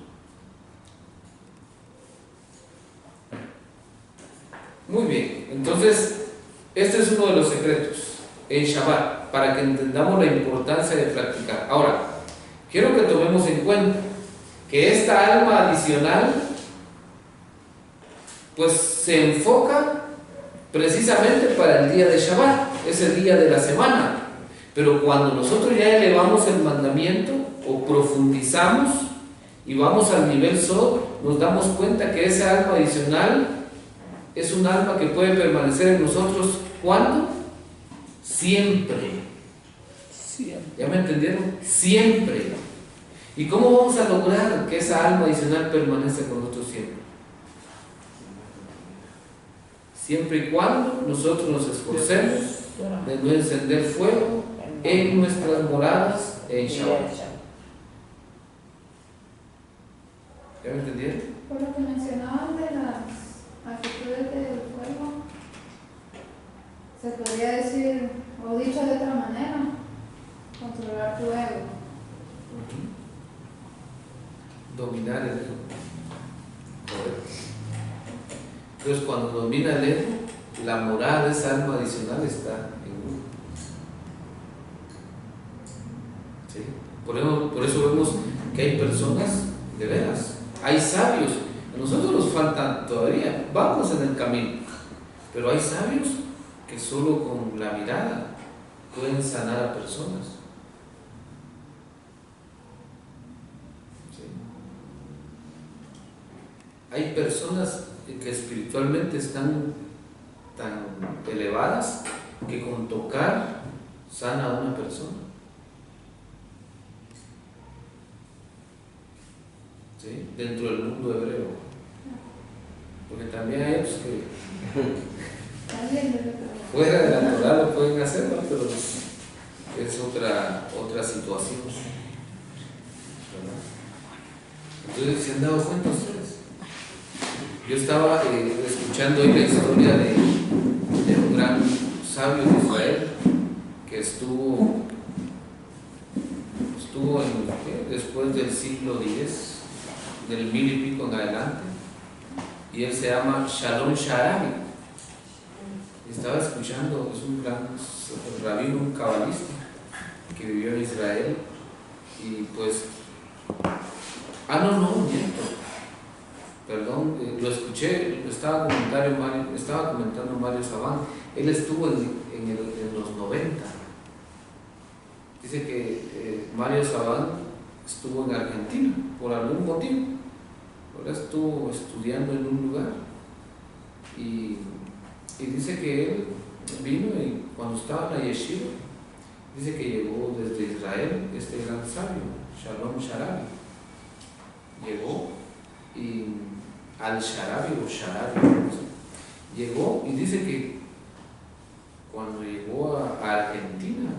Muy bien, entonces este es uno de los secretos en Shabbat, para que entendamos la importancia de practicar. Ahora, quiero que tomemos en cuenta que esta alma adicional pues se enfoca precisamente para el día de Shabbat, ese día de la semana. Pero cuando nosotros ya elevamos el mandamiento o profundizamos y vamos al nivel Sod, nos damos cuenta que esa alma adicional es un alma que puede permanecer en nosotros. ¿Cuándo? Siempre. ¿Ya me entendieron? Siempre. ¿Y cómo vamos a lograr que esa alma adicional permanezca con nosotros siempre? Siempre y cuando nosotros nos esforcemos de no encender fuego en nuestras moradas en Shabbat. ¿Ya me entendieron? Por lo que mencionaban de las actitudes del fuego, se podría decir, o dicho de otra manera, controlar tu ego. Dominar el ego. Correcto. Entonces, cuando domina el ego, la moral, esa alma adicional, está en uno. ¿Sí? Por eso vemos que hay personas, de veras, hay sabios. A nosotros nos faltan todavía, vamos en el camino, pero hay sabios que solo con la mirada pueden sanar a personas. ¿Sí? Hay personas que espiritualmente están tan elevadas que con tocar sana a una persona. ¿Sí? Dentro del mundo hebreo. Porque también hay otros que fuera de la Torah lo pueden hacer, ¿no? Pero es otra situación. ¿Verdad? Entonces, ¿se han dado cuenta ustedes? Yo estaba escuchando hoy la historia de un gran sabio de Israel que estuvo después del siglo X, del 1000 y pico en adelante, y él se llama Shalom Sharabi. Estaba escuchando, es un gran rabino, un cabalista que vivió en Israel, y pues, miento. Perdón, lo escuché, estaba comentando Mario Sabán. Él estuvo en los 90. Dice que Mario Sabán estuvo en Argentina por algún motivo. Ahora estuvo estudiando en un lugar y dice que él vino y cuando estaba en la yeshiva, dice que llegó desde Israel este gran sabio, Shalom Sharabi. Llegó y al-Sharabi o Sharabi, no sé, llegó y dice que cuando llegó a Argentina,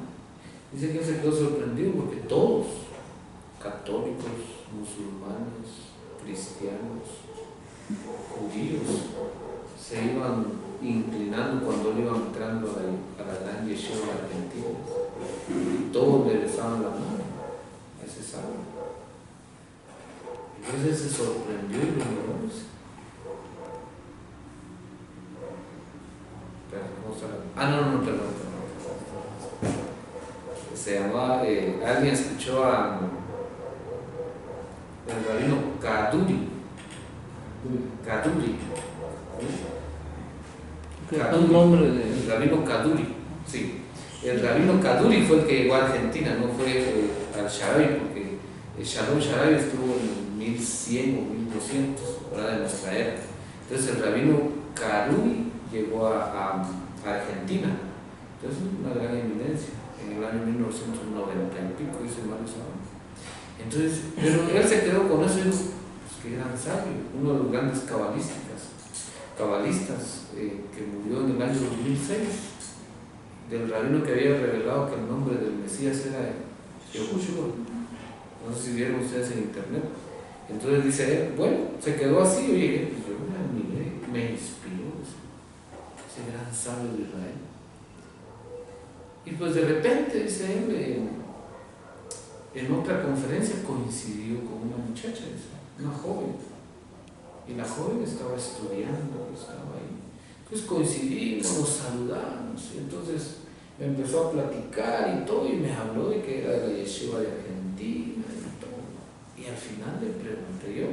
dice que él se quedó sorprendido porque todos, católicos, musulmanes, cristianos, judíos, se iban inclinando cuando él iba entrando a la gran yeshiva argentina, y todos le besaban la mano a ese sabio. Entonces se sorprendió y lo miró. Perdón. Se llamaba, alguien escuchó a el rabino Kaduri. Un nombre de El rabino Kaduri, sí. El rabino Kaduri fue el que llegó a Argentina, no fue al-Sharabi, porque el Shalom Sharabi estuvo en 1100 o 1200, ¿verdad? De nuestra era. Entonces el rabino Kaduri llegó a Argentina. Entonces una gran eminencia, en el año 1990 y pico, dice Mario Sabán. Entonces, pero él se quedó con eso y dijo, pues qué gran sabio, uno de los grandes cabalistas que murió en el año 2006, del rabino que había revelado que el nombre del Mesías era Yahushua. No sé si vieron ustedes en internet. Entonces dice él, bueno, se quedó así, oye, pues yo me admiré, me inspiró ese gran sabio de Israel. Y pues de repente, dice él, en otra conferencia coincidió con una muchacha, una joven, y la joven estaba estudiando, estaba ahí. Entonces coincidimos, nos saludamos, y entonces me empezó a platicar y todo, y me habló de que era de la yeshiva de Argentina y todo. Y al final le pregunté yo,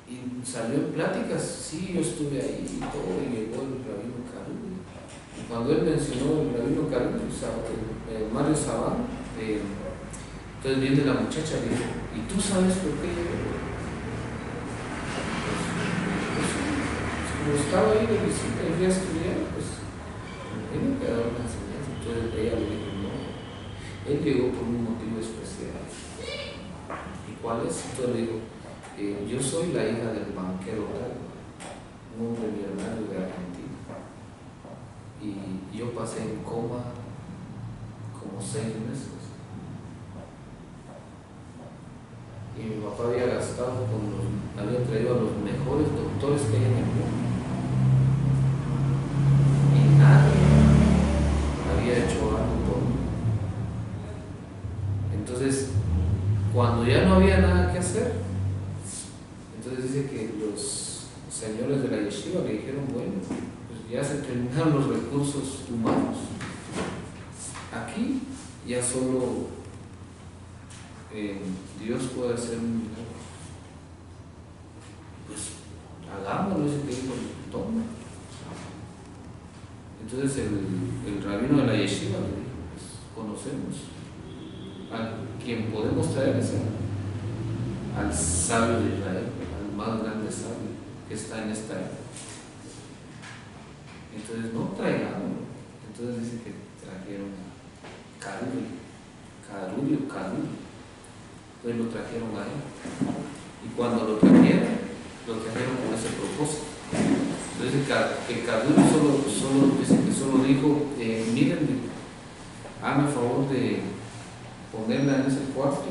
y salió en pláticas, sí, yo estuve ahí y todo, y llegó el rabino Kaduri. Y cuando él mencionó el rabino Kaduri, Mario Sabán, entonces viene la muchacha y dijo, ¿y tú sabes por qué llegó? Pues, como estaba ahí de visita y fui a estudiar, pues me vino que dar una enseñanza. Entonces ella le dijo, no, él llegó por un motivo especial. ¿Y cuál es? Entonces le dijo, yo soy la hija del banquero tal, un hombre millonario de Argentina, y yo pasé en coma como 6 meses. había traído a los mejores doctores que hay en el mundo. Y nadie había hecho algo por mí. Entonces, cuando ya no había nada que hacer, entonces dice que los señores de la yeshiva le dijeron, bueno, pues ya se terminaron los recursos humanos. Aquí ya solo Dios puede hacer un milagro. Pues hagámoslo, ese que dijo, toma. Entonces el rabino de la yeshiva le dijo, pues conocemos a quien podemos traer es al sabio de Israel, al más grande sabio que está en esta época. Entonces no traigámoslo. Entonces dice que trajeron Carulio. Entonces lo trajeron a él. Y cuando lo trajeron con ese propósito. Entonces que Carulio solo dijo, miren, hazme el favor de ponerla en ese cuarto,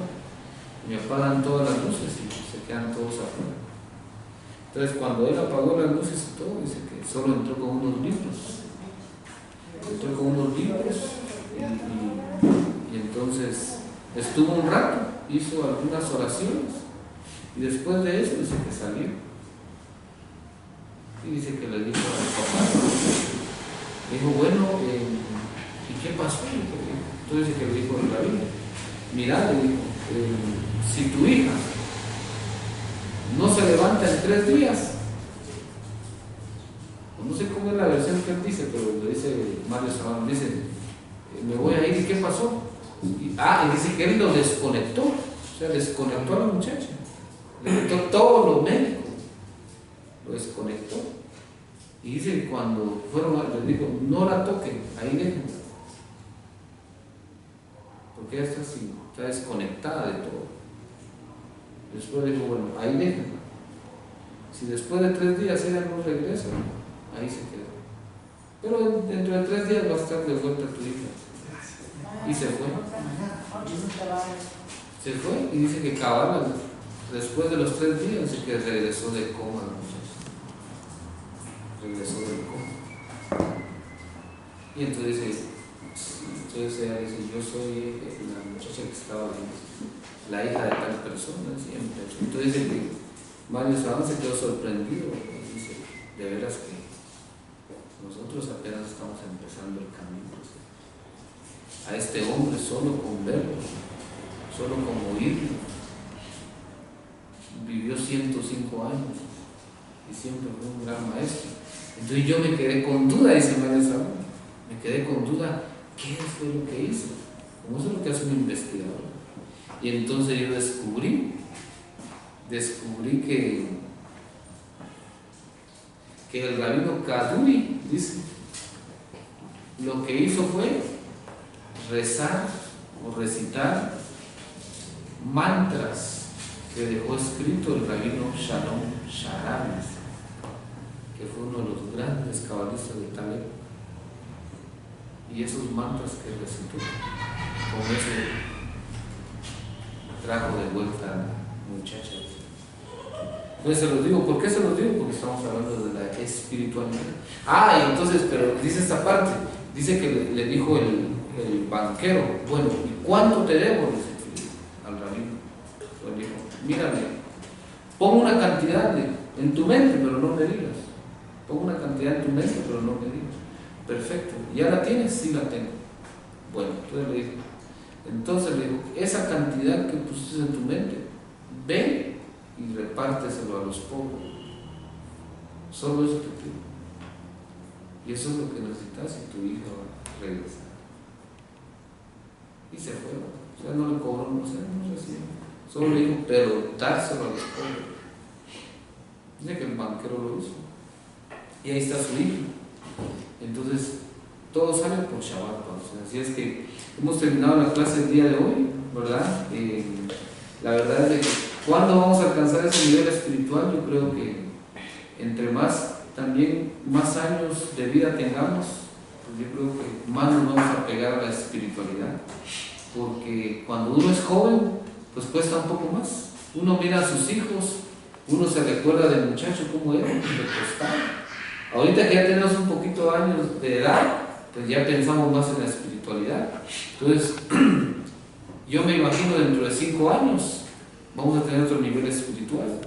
me apagan todas las luces y se quedan todos afuera. Entonces cuando él apagó las luces y todo, dice que solo entró con unos libros. Y entonces estuvo un rato, hizo algunas oraciones y después de eso dice que salió. Y dice que le dijo al papá, dijo, bueno, ¿y qué pasó? Entonces dice que le dijo el rabino, mira, le dijo, si tu hija no se levanta en 3 días, no sé cómo es la versión que él dice, pero lo dice Mario Sabán, dice, me voy a ir, ¿y qué pasó? Y dice que él lo desconectó, o sea, desconectó a la muchacha, le quitó todo lo médico, lo desconectó. Y dice que cuando fueron, les dijo, no la toquen, ahí déjenla, porque ella está así, está desconectada de todo. Después dijo, bueno, ahí déjenla. Si después de 3 días ella no regresa, ahí se quedó. Pero dentro de 3 días va a estar de vuelta tu hija. Y se fue. Se fue y dice que cabal, después de los 3 días, dice que regresó de coma la muchacha. Regresó del coma. Y entonces ella dice, yo soy la muchacha que estaba ahí, la hija de tal persona, siempre. Entonces dice que Mario Sabán se quedó sorprendido y dice, de veras que nosotros apenas estamos empezando el camino. A este hombre solo con verlo, solo con oírlo, vivió 105 años y siempre fue un gran maestro. Entonces yo me quedé con duda, dice Mario Sabán, me quedé con duda, ¿qué fue lo que hizo? ¿Cómo es lo que hace un investigador? Y entonces yo descubrí que el rabino Kaduri, dice, lo que hizo fue rezar o recitar mantras que dejó escrito el rabino Shalom Sharabi, que fue uno de los grandes cabalistas de tal época. Y esos mantras que recitó, con ese trajo de vuelta a la muchacha. Entonces se los digo, ¿por qué se los digo? Porque estamos hablando de la espiritualidad. Y entonces, pero dice esta parte, dice que le dijo el banquero, bueno, ¿y cuánto te debo? Dice al rabino. Le dijo, mírame, pon una cantidad en tu mente, pero no me digas. Pon una cantidad en tu mente, pero no me digas. Perfecto, ¿ya la tienes? Sí la tengo. Bueno, entonces le dijo, esa cantidad que pusiste en tu mente, ve y repárteselo a los pobres. Solo eso te pido. Y eso es lo que necesitas y tu hija va a regresar. Y se fue. O sea, no le cobró, no recibió. Solo le dijo, pero dárselo a los pobres. Dice que el banquero lo hizo. Y ahí está su hija. Entonces, todo sale por Shabbat. Así es que hemos terminado la clase el día de hoy, ¿verdad? La verdad es que ¿cuándo vamos a alcanzar ese nivel espiritual? Yo creo que entre más años de vida tengamos, pues yo creo que más nos vamos a pegar a la espiritualidad. Porque cuando uno es joven, pues cuesta un poco más. Uno mira a sus hijos, uno se recuerda del muchacho cómo era, le costaba. Ahorita que ya tenemos un poquito de años de edad, pues ya pensamos más en la espiritualidad. Entonces, yo me imagino dentro de 5 años vamos a tener otro nivel espiritual.